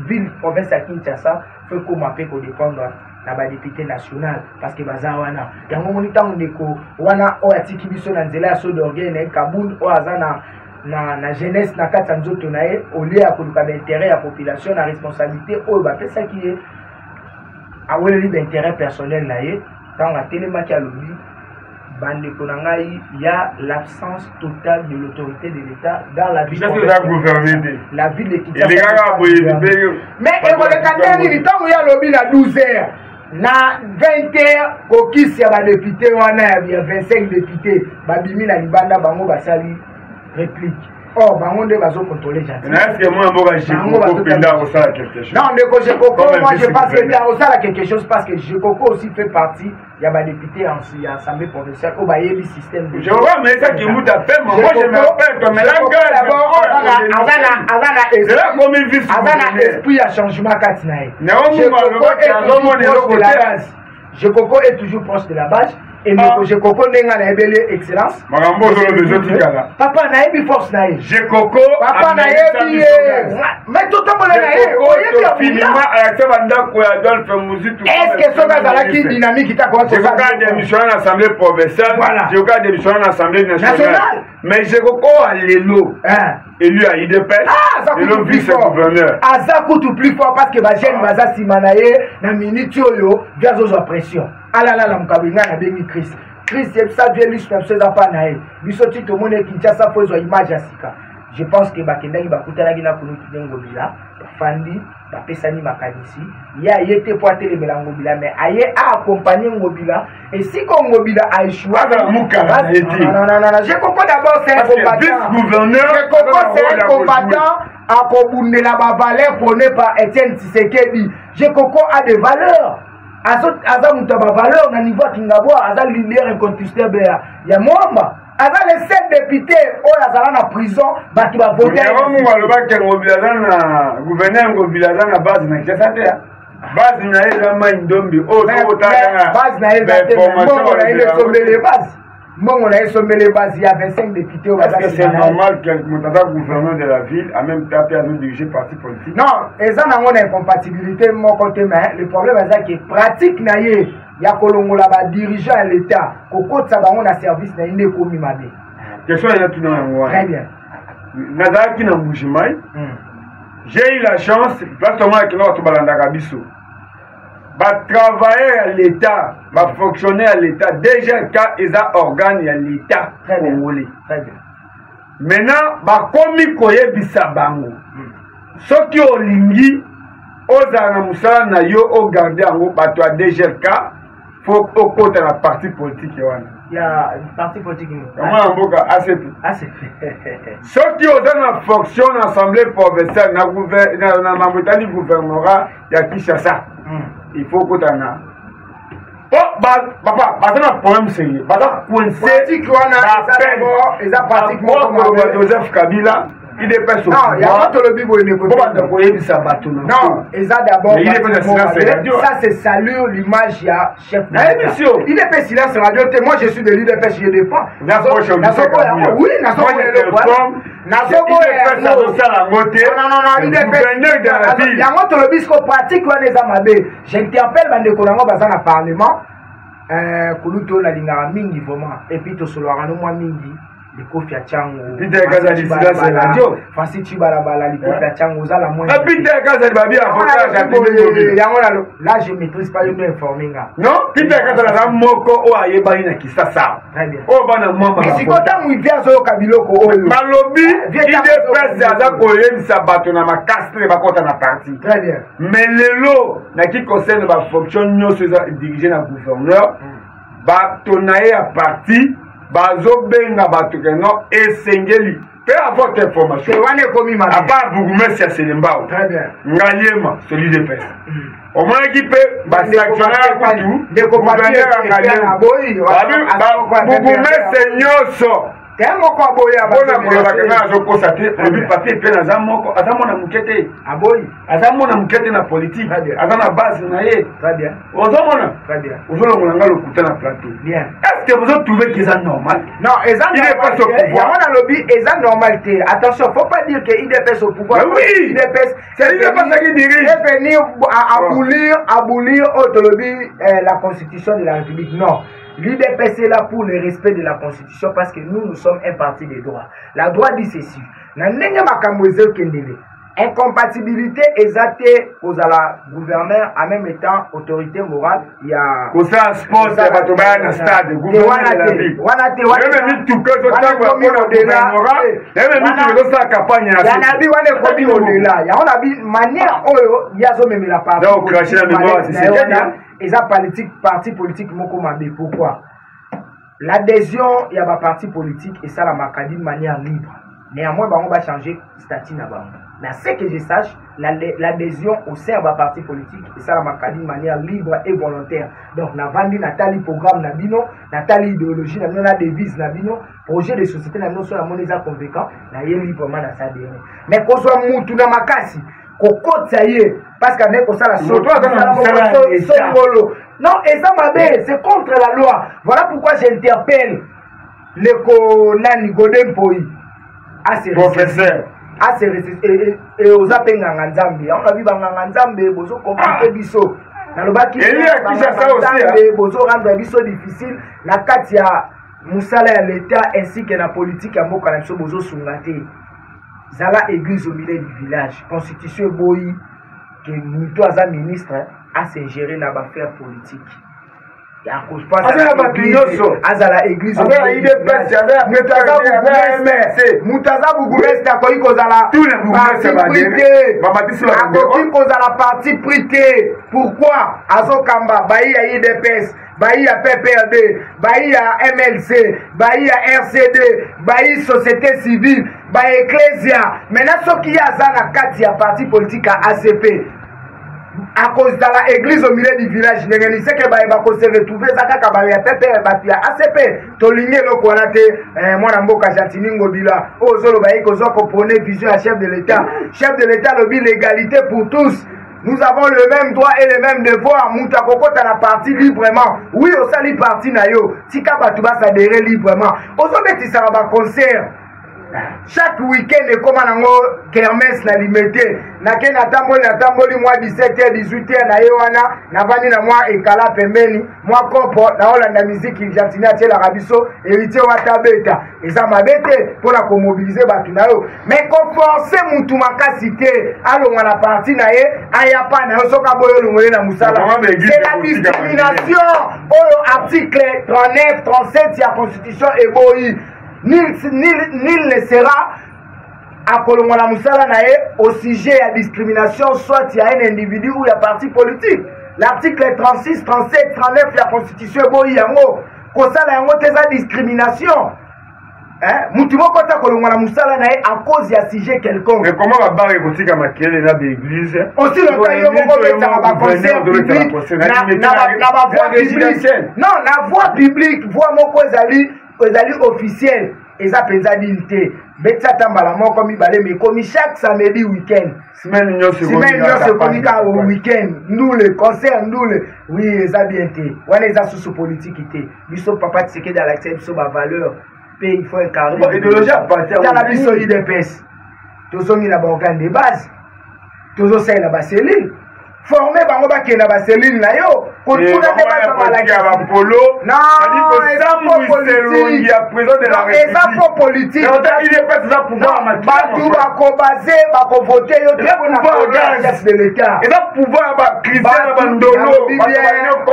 ville province à Kinshasa fait comme appel ko dépendre na ba député national parce que baza wana yango moni tango ndeko wana o atiki biso na nzela so d'orgueil na Kabul o azana na jeunesse na kata nzoto na ye au lieu ya koluka ba intérêt ya population na responsabilité o ba pesa ki est a wele d'intérêt personnel na ye tango atelema ki alobi il y a l'absence totale de l'autorité de l'État dans la ville. La ville de Kinshasa. Mais il y a lobby à 12h. Na 20h, kokis ya ba député wana ya 25 députés, babimi na libanda bango basali réplique. Oh, bango nde bazo contrôler gentil. Est-ce que moi mboka Jekoko penda au sala quelque chose? Non, Ndeko Jekoko, moi je pense que au sala quelque chose parce que Jekoko aussi fait partie, il y a ba député en assemblée provinciale au bayebi système de. Je vois mais ça qui vous t'appelle moi je me rappelle comme là d'abord Azana esprit à changement katinae. Jekoko est toujours proche de la base. Et Jekoko n'est pas excellence. Papa n'a pas force. Jekoko. Papa n'a pas mais tout le monde est-ce que ce gars qui dynamique qui a commencé à faire démissionner à l'Assemblée provinciale. Jekoko a démissionné à l'Assemblée nationale. Mais Jekoko a l'élo. Élu à IDPS. Et le vice-gouverneur. Ça coûte plus fort parce que Bajen Baza Simanaye na minute yo gaz aux pression. Ah là là la mkabinga na bengi Christ. Christ c'est ça Dieu lui même chose à pas naé. Bisoti to mone Kinshasa pozo image asika. Je pense que bakendaki bakutana gina kunu ngobila, fandi, bapesani makanisi. Ya yete poate le melango bila mais aye a accompagner ngobila et si ngobila a échoué non, je comprends d'abord c'est un combattant. Vice-gouverneur, je comprends c'est un combattant à Kobundela ba valeur prônée par Etienne Tshisekedi. Je comprends a des valeurs. Aza mutaba valeur na niveau kingabwa aza leader incontestable ya Mwamba. Aza les 7 députés au Azala na prison batu ba voter. Mu baloba ke ngobilazana gouverneur ngobilazana base na Kinshasa. Base na eza maindombi o totanga. Base na eza formation na ile sombele base. Mon a sommé les bases, il y a 25 députés au Est-ce que c'est normal que le gouverneur de la ville a même tapé à nous diriger parti politique? Non, et ça n'a pas d'incompatibilité de mon côté, mais le problème c'est que pratique il y a Kolongola dirigeant à l'État, Koko Tsabango na service na ine komi mabe. Question est là tout dans le Très bien. Nazaki na Mbujimayi. J'ai eu la chance, pratiquement avec notre Balandakabiso. Travailler à l'État, fonctionner à l'État, déjà quand ils ont organe à l'État congolais. Maintenant, komi koye bisabango. Ceux qui ont lingi, aux anamusala na yo, au garder en gros, bato à DGK, faut au côté de la partie politique. Il y a une partie politique. Comment on va ACP? Ceux qui ont dans fonction de l'Assemblée provinciale, dans la gouvernorat, il y a Kinshasa. Il faut que tu en aies. Oh, papa, un problème sérieux. Coincé. Joseph Kabila. Il est pas sur. Non, il y a pas le bible. Non, et ça d'abord. Ça, c'est salut l'image, il y a chef. Il est pas silence radio. Moi, je suis de l'IDPS, je défends. Oui, j'interpelle Bandekonango Bazana Parlement. Kuluto la linga mingi vraiment. Et puis to solorano moi mingi. Le Kofi Achango. Peter Kaza dit c'est radio. Facile Chibalabala, le Kofi Achango za la moins. Peter Kaza babi a là je maîtrise pas, je me informer. Non, Peter Kaza la moko o ayeba ina kisasa. Très bien. O bana mwamba. Si kota mu via zo kabiloko o. Malobi ide pesa za koyebisa bato na makastre bakota na parti. Très bien. Mais lelo na qui concerne ba fonction nyoso za diriger na gouverneur bato na ya parti bazo benga batuke no esengeli peu à votre information wane komi ma à part Bougumesi à Selembao. Très bien. Ngaliema celui de pesa au moins qui peut sanctionner kutu de compatir à Ngaliema Bougumesi nyoso Tengo kwa boya bona koloba kana zo kosa te le papier pe na zamoko azamona mukete aboyi azamona mukete na politique azana base na ye. Très bien. Ozomona Très bien. Ozolongola ngalo kuta na plateau. Bien. Est-ce que vous avez trouvé que c'est normal? Non, il n'est pas au pouvoir. Il lobby est normalité. Attention, faut pas dire qu'il est au pouvoir. Oui. C'est pas ça qui dirige. C'est venir abolir la constitution de la République. Non. L'UDPS est là pour le respect de la Constitution parce que nous sommes un parti des droits. La droit dit ceci. incompatibilité exacte aux la gouverneur en même temps autorité morale il y a pour ça sport ça va tomber dans stade gouverneur de la ville même tout que ça va au-delà même ça campagne il y a nabi wana komi au-delà il y a on a bi manière oyo ya zo même la partie donc cracher la mémoire c'est ça parti politique moko mabe pourquoi l'adhésion il y a ba parti politique et ça la marqué d'une manière libre néanmoins on va changer statut là-bas. Mais ce que je sache, l'adhésion au sein de la parti politique, et ça la d'une manière libre et volontaire. Donc, nous avons vendu Nathalie programme Nabino, Nathalie idéologie, nous avons devise Nabino, projet de société Nabino sur la monnaie convaincant, nous avons librement dans sa dernière. Mais qu'on soit moutou dans ma casse, qu'on compte ça y est, parce qu'on est comme ça la non, et ça m'a dit, c'est contre la loi. Voilà pourquoi j'interpelle le Nani Godem Poi. Professeur. Et aux appels en Zambie. On a vu en Zambie, bozo compliqué biso. Dans le bac, il y a bozo rendre biso difficile. La Katia Moussala à l'État ainsi que la politique à Mokanamso bozo Sungate. Zala église au milieu du village. Constitution Boyi, que nous trois ministres à s'ingérer dans l'affaire politique. Azala église Mutaza Bougouest akoki kozala parti prité. Pourquoi Azokamba bayi ya IDPS bayi ya PPRD bayi ya MLC bayi ya RCD bayi société civile bayi ecclesia maintenant soki azana kati ya parti politique à ACP à cause de l'église au milieu du village, il sait que va se retrouver ça quand il y a ACP. Toligné le Kouanate, moi Namboka Jatini Ngobila, aux Zolobaï, aux autres comprenez vision à chef de l'État. Chef de l'État, l'égalité pour tous. Nous avons le même droit et le même devoir. Moutakoko à la partie librement. Oui, au sali parti nayo. Tika Batouba s'adhérer librement. Aux autres, ça va concert. Chaque week-end, comme on kermesse la limité, naken atamboli moi 17h 18h na yewana na vani na moi ekala pembeni moi kopo na olanda musique Argentine atie la rabiso héritier wa tabeta eza mabete pour la mobiliser batu na yo mais qu'on forcer mutu makasité alonga na parti na ye aya pa na yo soka boyo longole na musala c'est la discrimination au article 39 37 de la constitution eboyi. Nul ne sera à Kolongola Moussala Nae au sujet à discrimination, soit il y a un individu ou il y a un parti politique. L'article 36, 37, 39 de la Constitution, il y a un mot. Kosala discrimination. Moutimo Kota Kolongola Moussala Nae à cause de sujet quelconque. Mais comment va barrer aussi comme Makele dans l'église? Aussi le taillot, mon concert public. Non, la voix publique, voix mon cause officiel et ça pensa d'unité betsa tambala mon comme balé mais comme chaque samedi week-end semaine se communique au week-end nous le concert nous le oui ça bien été on est ça sous politique été biso papa c'est que dans l'accès biso ba valeur pays il faut incarner idéologie à partir dans la biso IDPS tous sont mis la organe de base tous aussi la baseline formé bango bakena ba cellule na yo kotuna te ba malaki ba polo non ça pour politique il y a président de la République ça pour politique il est pas ça pouvoir batu ba ko baser ba ko voter yo te na chef de l'état et ça pouvoir ba criser ba ndolo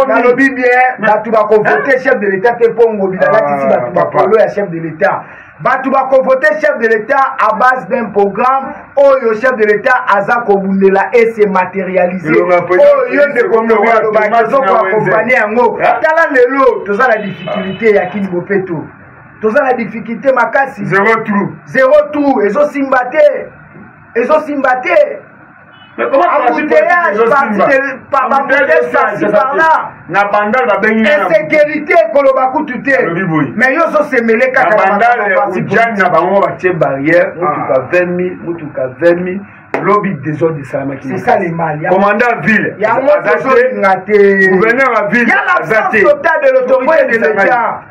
ba lobi bien batu ba ko voter chef de l'état te pongo bidala tisi batu ba polo ya chef de l'état Batu va convoquer chef de l'État à base d'un programme où le chef de l'État Aza Kobundela et se matérialiser. Oh, yon de accompagner en haut. Tala lelo, tout ça la difficulté ya Kinbopeto. Tout ça la difficulté makasi. Zéro trou. Ezo simbate. Mais comment embouteillage par là. Na bandal ba bengi na insécurité kolobaku tuté mais yo so semele kaka na bandal ujani na bango ba tie barrière mutuka 20 000 lobby des ordres de Salamaki. C'est ça les mal. Commandant ville. Il y a un autre gouverneur à ville. Il y a l'absence totale de l'autorité de l'État.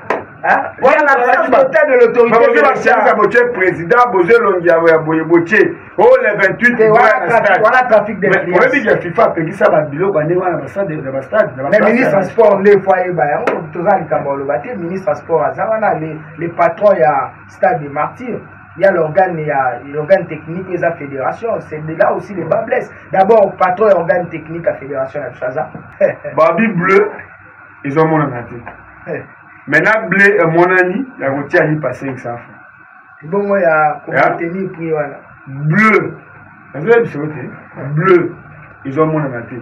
Il y a l'absence totale de l'autorité de l'État. Président Bozé Longia Boye oh le 28 voilà trafic de clients. Mais il y a FIFA qui ça va bilo ba newa na stade mais ministre sport les foyer ba to za likambolo ba te ministre sport azawana les patrons ya stade des martyrs il y a l'organe technique et la fédération. C'est de là aussi les bas blessent. D'abord, patron et organe technique à la fédération à Chaza. Babi bleu, ils ont mon anaté. Maintenant, bleu et mon ami, il y a routier à lui passer 500 francs. Bon, moi, il y a contenu puis voilà. Bleu, bleu, ils ont mon anaté.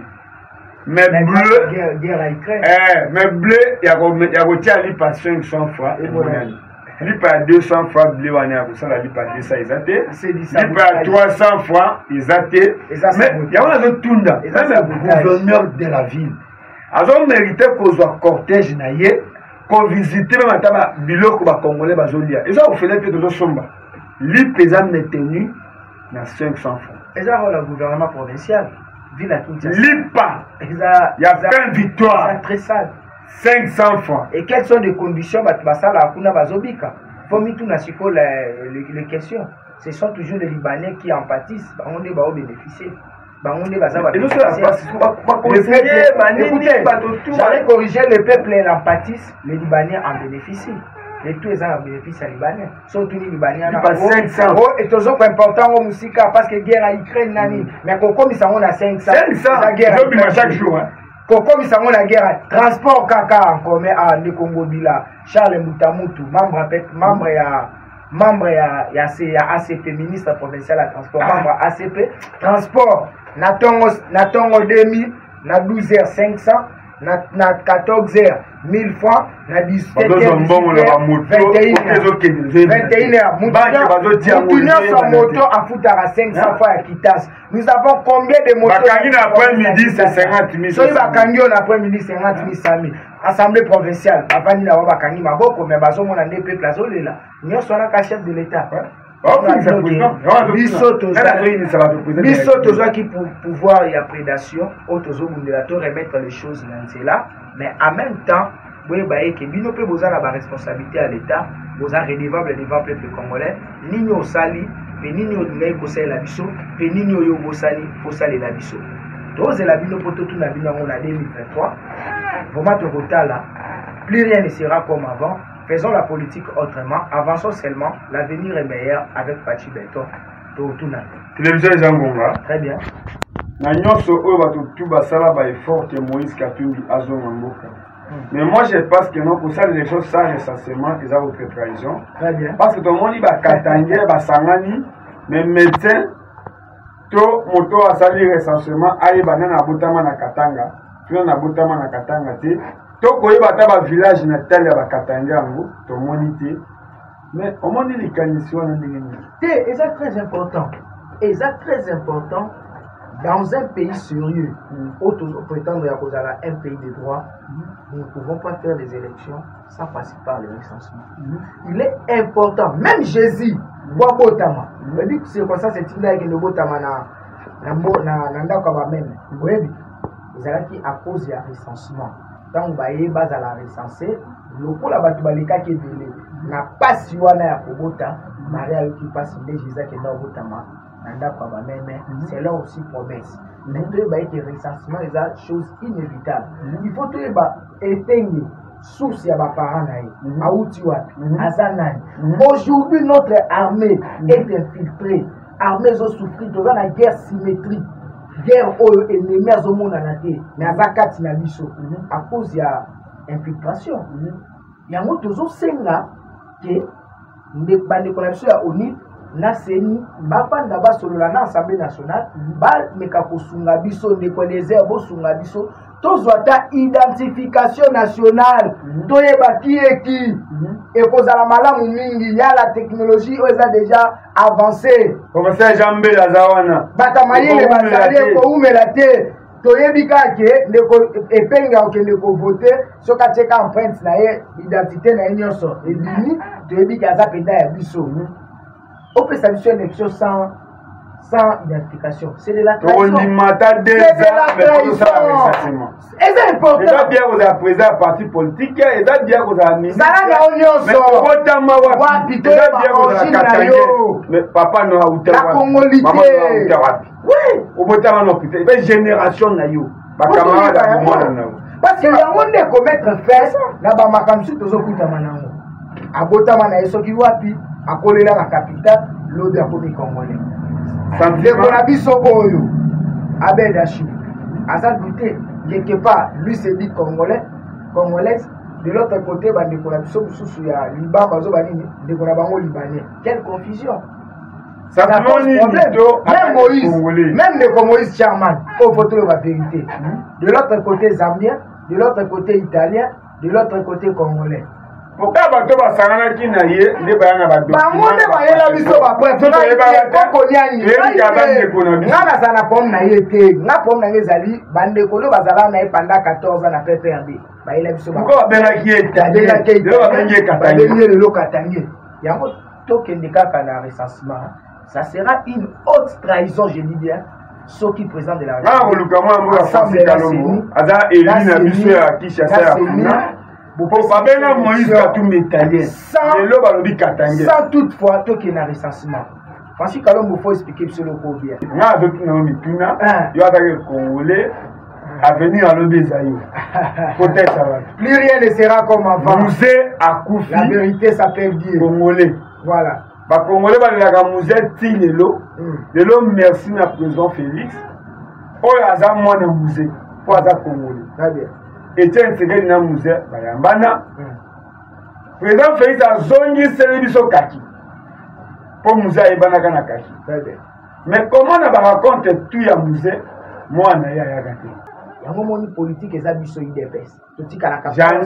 Mais bleu, guerre à Ukraine. Mais bleu, il y a routier à lui passer 500 francs et mon ami. Il paye 200 francs bleu, il y a lui paye 200 ils athées. Il paye 300 francs ils athées. Mais il y a un autre tunda. Même le gouverneur de la ville. Ils ont mérité qu'on soit cortège naïe, qu'on visite même à Bilo que les Congolais bazolia. Ils ont fait que de somba. Lui pesant maintenu na 500 francs. Ils ont le gouvernement provincial. Ville à Kinshasa. Lipa. Il y a plein de victoires. C'est très sale. 500 francs. Et quelles sont les conditions basala kuna bazobika? Faut mettre tout nasiko les questions. Ce sont toujours les Libanais qui en pâtissent. On est ba bénéficier. Et nous j'allais corriger le peuple et en pâtissent, les Libanais en bénéficient. Et tous les ans en bénéficient les Libanais. Surtout les Libanais. Et toujours important au Moussika parce que guerre à Ukraine nani. Mais comme ils sont à 500. 500 chaque jour. Comme ils sont la guerre, transport Kaka en commun à le Congo Bila, Charles Moutamutu, membre ya ACP, ministre provincial à transport, membre ACP, transport, Natongo 2000, na 12h500, na 14h 1000 francs, na 17h 21h. Moutineur son moto à foutre à 500 francs à Kitas. Nous avons combien de motos? Bakangi l'après-midi c'est 50 000. Soy Bakangi l'après-midi 50 000, 100 000. Assemblée provinciale, Bavani na Bakangi Maboko, mais bazo mon ande peuple azolela. Nous sommes la chef de l'État. Biso toza qui pour pouvoir y a prédation, autozo mundelato remettre les choses dans cela, mais en même temps, vous voyez que bino pe boza la responsabilité à l'État, boza redevable devant le peuple congolais, nini osali, pe nini olingai kosala la biso, pe nini oyo bosali, fosali la biso. Toze la bino poto tout na bino on a 2023. Vraiment to kotala, plus rien ne sera comme avant. Faisons la politique autrement, avançons seulement, l'avenir est meilleur avec Pachi Beton. Télévision Zangonga. Très bien. Nanyonso oyo bato tout basala ba effort que Moïse Katumbi azonga mboka. Mais moi je pense que non pour ça les choses sans recensement ils ont votre trahison. Très bien. Parce que tout le monde ba katangé ba sangani mais médecin to moto asali recensement ayi banana botama na Katanga. Tu na botama na Katanga te. Toko yeba ta village natal ya bakatanga ngo to monité mais au monde les conditions na ndenge c'est très important et c'est très important dans un pays sérieux auto prétendre à cause un pays de droit nous ne pouvons pas faire des élections sans passer par les recensements. Il est important même Jésus bois botama on dit que c'est comme ça c'est tinda que le botama na ndako ba même oui ils à cause ya recensement. Tant que base à la recensée, le coup la batubalika qui est venu n'a pas si on a Kobota, Maria qui passe les Jésus qui est dans Botama, Nanda Kwaba même, c'est là aussi promesse. Mais tout le recensement est une chose inévitable. Il faut tout éteindre source à parents, à Outiwat, à Zanani. Aujourd'hui, notre armée est infiltrée. Armée a souffert dans la guerre symétrique. Guerre au ennemi à monde en athée, mais à Zakati na biso à cause de l'infiltration. Il y a toujours senga que ne bande connexion à ONU na seni ba panda ba solo la Assemblée nationale ba meka kosunga biso ne connaissez bo sunga biso tozwata identification nationale toyeba qui est qui et kozala malamu mingi ya la technologie oza déjà avancée comme ça jambe la zawana batamayele bazali ko umela te toyebi kake ndeko epenga okende ko voter soka cheka empreinte na ye identité na nyonso ebimi toyebi kaza penda ya biso on peut saluer une élection sans identification. C'est de la trahison. On y mata des trahison. C'est important. Et ça bien vous avez présent à parti politique, et ça bien vous avez mis. Ça n'a pas union mais papa no a outé. La congolité. Oui. Au botama no pité. Mais génération na yo. Ba camarade à moi na. Parce que y a monde de commettre fait là-bas makamsu tozo kuta manango. Abotama na eso ki wapi. akolela la capitale lobi akomi congolais ndeko na biso oyo Abed Achou aza douté quelque part lui se dit congolaise de l'autre côté bandeko na biso mosusu ya Liban bazo banini ndeko na bango libanais. Quelle confusion. Ça pose problème. Même Moïse, même de Moïse Charman, au photo de la vérité. De l'autre côté Zambien, de l'autre côté italien, de l'autre côté congolais. Pourquoi bato basangana ki na ye nde bayanga bato bango nde bayela biso baprêtre ngana za na pomme na ye te nga pomme na ye ezali bandeko oyo bazala na ye pendant 14 ans na PPRD bayela biso babengaki ye lelo katange yango tokende kaka na recensement. Ça sera une haute trahison, je dis bien, ce qui présente de la République. Sans toutefois, tout est dans recensement. Francis Kalombo, il faut expliquer sur le bien. Avenir à l'Obézaïo. Plus rien ne sera comme avant. La vérité s'appelle Dieu. Congolais. Voilà. Ba Congolais balaka musée tinelo. Lelo merci na président Félix. Oyo aza mwana musée. Po aza Congolais. Très bien. Etienne Tshisekedi na musée bayambana. Président Félix a zongi biso kaki. Po musée ayebana kana kaki. Très bien. Mais comment na ba raconte tout ya musée mwana ya yakate. Yango moni politique eza biso IDPS.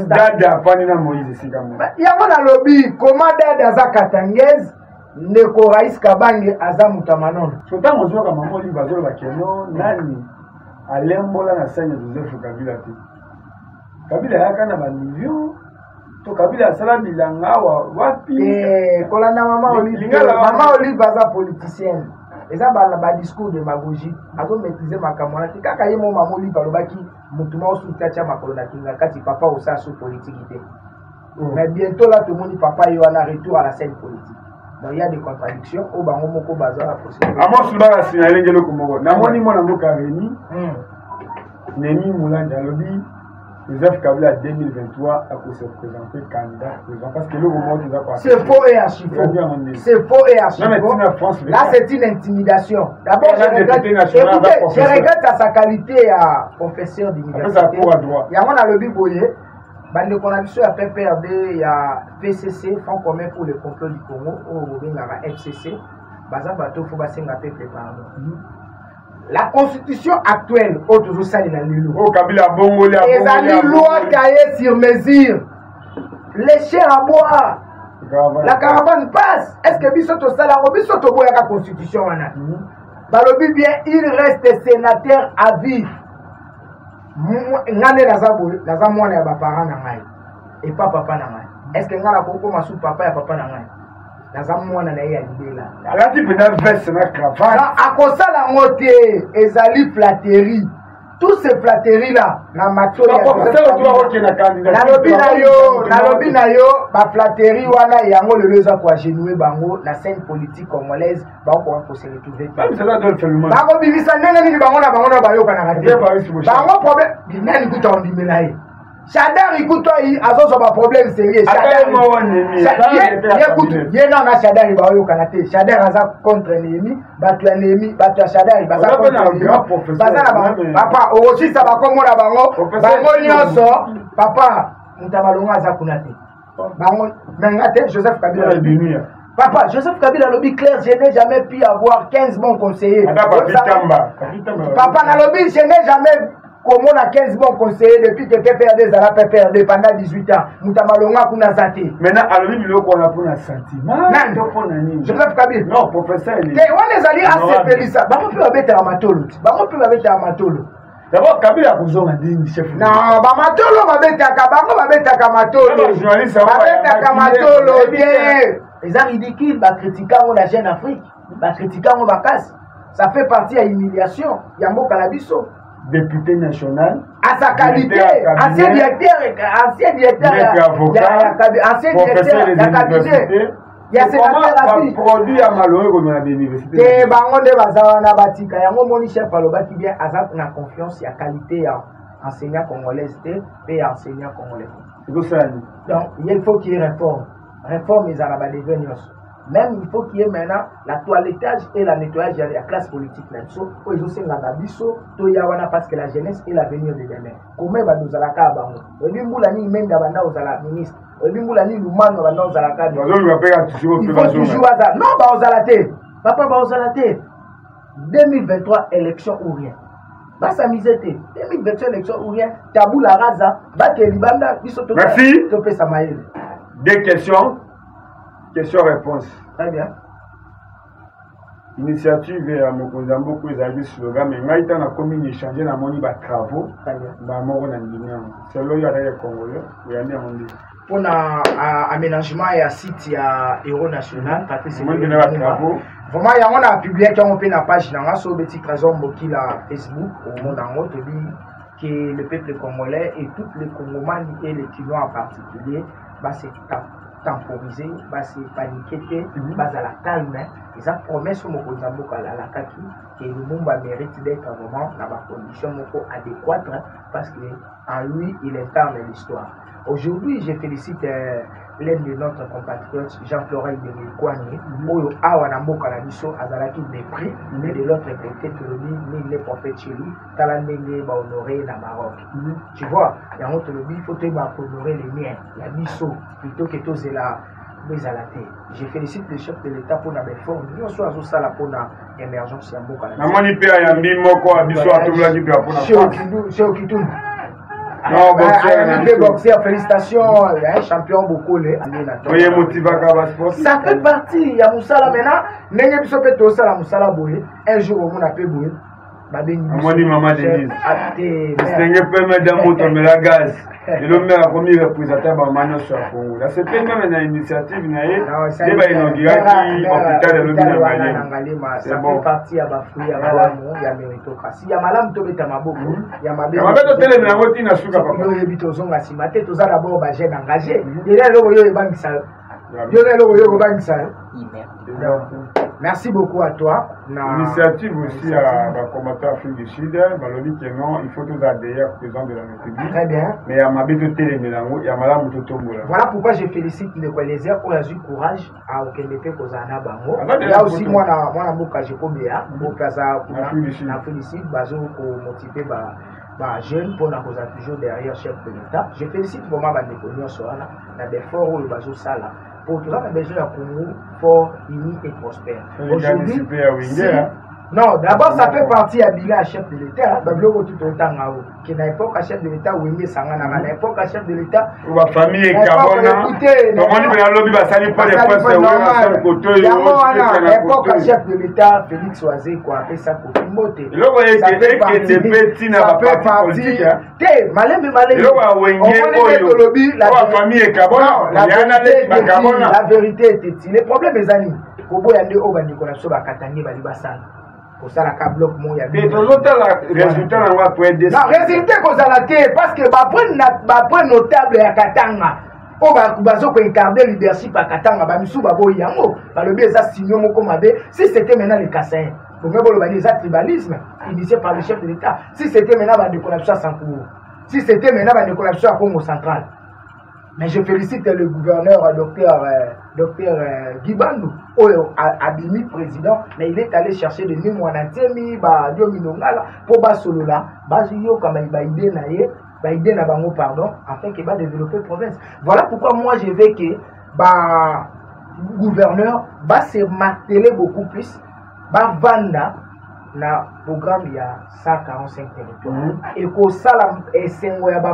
Dada fani na Moïse sika mo. Yango na lobby comment dada za katangez ndeko Rais Kabange aza mutamanon. Sota mozo ka mama oli bazolo bakeno nani alembola na sanya Joseph Kabila te. Kabila yaka na ba million to Kabila sala bilanga wapi kolanda mama oli baza politicienne. Eza ba discours de demagogie azo maîtriser makamona ti kaka ye mo mama oli balobaki mutuma osuta cha makolo na kinga kati papa osa sous politique ité. Mais bientôt là tout le monde papa yo na retour à la scène politique. Donc il y a des contradictions au bango moko bazala possible. Amos ba signaler ngelo komoko. Na moni mona mboka reni. Nemi Moulanja lobi Joseph Kabila 2023 a se présenter candidat président parce que le moment tu vas passer. C'est faux et archi faux. C'est faux et archi faux. Là c'est une intimidation. D'abord je regrette à sa qualité à professeur d'université. Il y a mon alobi boye. Bande qu'on a vu sur la PPRD, il y a PCC, Fonds commun pour le complot du Congo, ou la FCC. Baza bateau faut passer la PPRD. La constitution actuelle, toujours ça il a lu. Oh Kabila bongo les a loi cahier sur mesure. Les chiens à boire. La caravane passe. Est-ce que bisoto salamo bisoto boya la constitution wana? Balobi bien il reste sénateur à vie. Ngane naza mwana ya bapara na ngai et pas papa na ngai. Est-ce que ngala koko masu papa ya papa na ngai? Naza mwana na ye ya libela. Alati pena veste na cravate. Akosala ngote ezali flatterie. Tous ces flatteries là na mato ya nalobi na yo ba flatterie wana yango le leza kwa genouer bango la scène politique congolaise ba ko se retrouver. Bango bibisa ndenge nini bango na bayo kana ngate. Bango problème binani kuta ondimela ye. Shadar ikuto yi azozo ba problème sérieux. Yena na Shadar ba yo kana te. Shadar aza contre ennemi, batu ya ennemi, batu ya Shadar baza contre. Baza na papa aussi ça va comme na bango. Bango nyonso papa mutamalonga aza kuna te. Bango mengate Joseph Kabila binuya. Papa, Joseph Kabila lobby clair, je n'ai jamais pu avoir 15 bons conseillers. Papa na lobby, je n'ai jamais comme on a 15 bons conseillers depuis que PPRD Zara PPRD pendant 18 ans. Mutamalonga kuna zate. Maintenant, à l'objet, il y a un sentiment. Non, Joseph Kabila. Non, professeur. On est allé à ce pays-là. Bah, on peut avec un matolo. Bah, on peut avec un matolo. D'abord, Kabila a besoin d'un chef. Non, bah, matolo, va mettre à Kabango, va mettre à Kamatolo. Va mettre à Kamatolo. Les gens ridicules, bah, critiquant la jeune Afrique. Bah, critiquant on va casse. Ça fait partie à l'humiliation. Yambo Kalabiso. Député national, à sa qualité, ancien directeur, ancien directeur, il y a ces produits à malheureux comme à l'université. Et bangonde bazawana batika, yango moni chef alobaki bien azap na confiance, il y a qualité à enseignant congolais et enseignant congolais. C'est ça. Donc il faut qu'il y ait réforme. Réforme ils en a des Même il faut qu'il y ait maintenant la toilettage et la nettoyage de la classe politique. Ils ont aussi la biso, parce que la jeunesse est l'avenir de demain. Comment nous allons faire? Il faut toujours ça. Non, papa, 2023 élection ou rien. Bah ça misette. 2023 élection ou rien. Tabou la raza. Merci. Deux questions. Question-réponse. Très bien. Initiative à Mokozambo pour les slogan, mais maintenant on a commis échanger dans mon travaux. Très bien. C'est là il y a des Congolais. Pour l'aménagement et à site à Héros National, vraiment il y a publié qui ont fait la page dans sur le petit trésor qui la Facebook au monde en haut que le peuple congolais et tous les Congolais et les Tinois en particulier c'est temporiser, c'est paniquer, à la calme. Et ça promet sur mon Kozambo à la kaki que le monde mérite d'être vraiment dans la condition adéquate parce qu'en lui il incarne l'histoire. Aujourd'hui, je félicite l'un de notre compatriote Jean-Florent Iberi-Kouani, où Awanamboka la mission Azalaki mépris, mais de l'autre côté, il est prophète chez lui, Talandenge va honorer la Maroc. Tu vois, il y a un autre lobby, il faut honorer les miens, la mission, plutôt que tous la tête. Je félicite le chef de l'État pour la réforme. Nous sommes à ça pour l'émergence de Mboka. Boxeur, félicitations, il y a un champion beaucoup. Ça fait partie, il y a Moussala maintenant. Un jour, on a pu bouiller. Maman Denise. Et le maire a commis représentant de Mano sur le Congo. C'est même une initiative qui a été inaugurée l'hôpital de l'Obéna. Ça fait partie à Bafoui, à Balamou, il y a méritocratie. Il y a Malam Tobeta Maboko, il y a Mabé. Il y a Mabé Télé, mais il y a Souka Papa. Il y a Bitozong à Simate, tout ça d'abord, j'ai engagé. Il y a le Bank Sal. Il y a le Bank Sal. Merci beaucoup à toi. L'initiative aussi à la combattant Afrique du Sud, que non, il faut tout adhérer au président de la République. Très bien. Mais il y a Mabé Télé, il y a Malam Totombola. Voilà pourquoi je félicite les Kwalezer qui ont eu courage à Okendete Kozana Bango. Il y a aussi moi, je Kobea, Afrique du Sud, Bazo pour motiver jeunes pour nous toujours derrière chef de l'État. Je félicite vraiment les Congolais sur des forts où le Bazo Sala. Pour tout ça, on a besoin d'un Congo fort, uni et prospère. Aujourd'hui, non, d'abord, ça fait partie à Bila, chef de l'État. Tout le temps, qui n'a pas chef de l'État, Wenge Sangana, n'a pas chef de l'État. Ou la famille est Kabona. Comment on dit, lobby va salir pas les postes, l'époque chef de l'État, Félix Oazé, quoi, fait ça pour Timothée. Ça fait partie. La vérité est le problème est amis. Kobo yande obani kona so bakatanye bali basala. Kosala ka bloc mo ya. Mais tozota la résultat na wa point de. Non, résultat kozala te parce que ba point notable ya Katanga. O bazo ko incarner leadership à Katanga ba misu ba boy yango. Ba le beza signo moko mabe. Si c'était maintenant les Kassaïens. Pour me bolo ba des tribalisme initié par le chef de l'État. Si c'était maintenant ba décollapsion à Sankourou. Si c'était maintenant ba décollapsion à Congo central. Mais je félicite le gouverneur, docteur Guibandou, Abimi, président, mais il est allé chercher de Nimouanatemi, Diominongala, pour Basolola, Bazuyo, comme il va aider na bango, pardon, afin qu'il va développer la province. Voilà pourquoi moi je veux que le gouverneur va se marteler beaucoup plus, va vendre na programme il y a 145 territoires et que ça la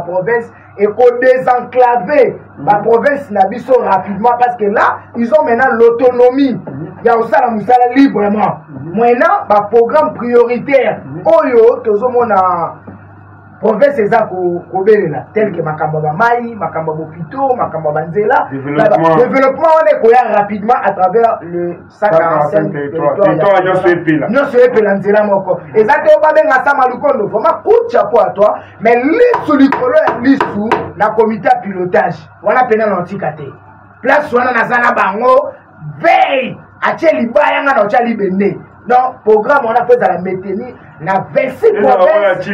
province et qu'on désenclaver la province na biso rapidement parce que là ils ont maintenant l'autonomie il y a aussi la musala librement maintenant ba programme prioritaire oyo tozomona province eza ko belela tel que makamba ba mai makamba bopito makamba banzela développement on est koya rapidement à travers le 145 territoires non c'est pela nzela moko ezate ba benga sama lukondo vraiment coup de chapeau à toi mais lisu likolo lisu na comité de pilotage wana pena l'antikate place wana nazana bango veille atie libaya nga na atie libende. Donc, programme, on a fait à la maintenir, on a 26 provinces.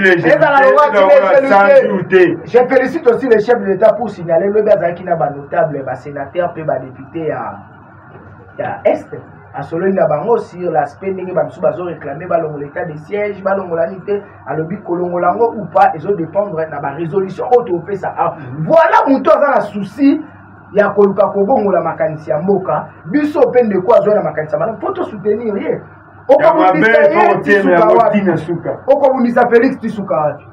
Je félicite aussi le chef de l'État pour signaler le Bazaki n'a pas notable, le sénateur, le député, ya est asolo na bango sur l'aspect ndenge ba biso bazo réclamer balongo l'état de siège balongo la nité alobi kolongola ngo ou pas ezo dépendre na ba résolution auto pesa. Voilà muto za na souci ya koluka kobongola makanisi ya mboka biso pende ko azo na makanisi mana poto soutenir ye okobundisa Félix Tshisekedi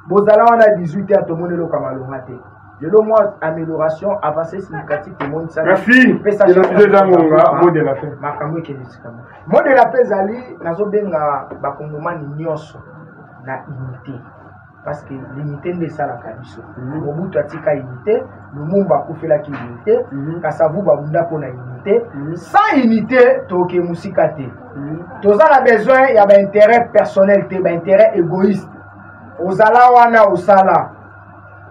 bozala wana 18 à tomonelo kamalonga te lelo moi amélioration avancée significative de monde ça. Merci. Mot de la paix. Makambo ekelisika. Mot de la paix zali nazo benga bakongomani nyonso na unité parce que l'unité nde sala kabiso. Mobutu atika unité, Lumumba akufela ki unité, Kasavu babunda pona unité. Sans unité toke musika te. Tozala besoin ya ba intérêt personnel te, ba intérêt égoïste. Ozala wana osala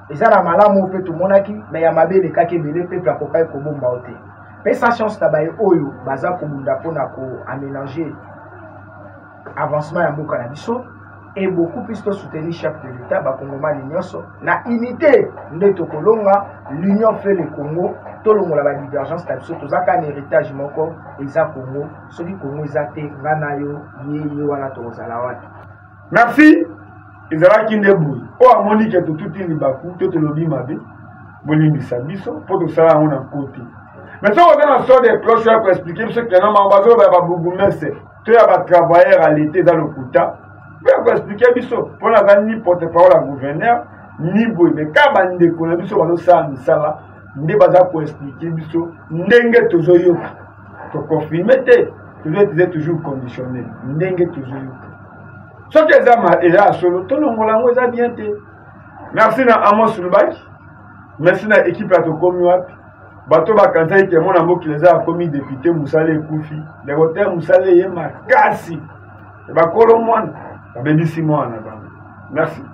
ezana malamu pe tout monaki mais ya mabele kake belé peuple akokai ko bomba ote. Mais sa chance tabaye oyo baza ko bunda pona ko aménager avancement ya mboka na biso et beaucoup plus de soutenir chef de l'État bakongomani nyonso na unité nde tokolonga l'union fait le Congo tolongola ba divergence ta biso tozaka un héritage moko eza Congo soki Congo eza te ngana yo ye wana tozala wana. Merci. Ezala kindebui o amoni ke tout ini baku to lobi mabe bolimbisa biso po to sala on en côté. Mais ça on a sort des cloches pour expliquer ce que non mambazo ba bougumese to ya ba travailleurs à l'été dans le Kouta. Pour expliquer biso pour la ni porte-parole à gouverneur ni boy mais ka bande ko na biso ba sa misala nde baza ko expliquer biso ndenge tozoyoka to confirmer te toujours conditionnel ndenge tozoyoka. Ce que les hommes sont solo, tout le monde est bien. Merci à Amos Lubaki. Merci à l'équipe à Tokomiwap. Bato Bakanza qui est mon amour qui les a commis député Moussale Koufi. Les hôtels Moussale Yema Kassi. Et Bakolo Moine. Merci.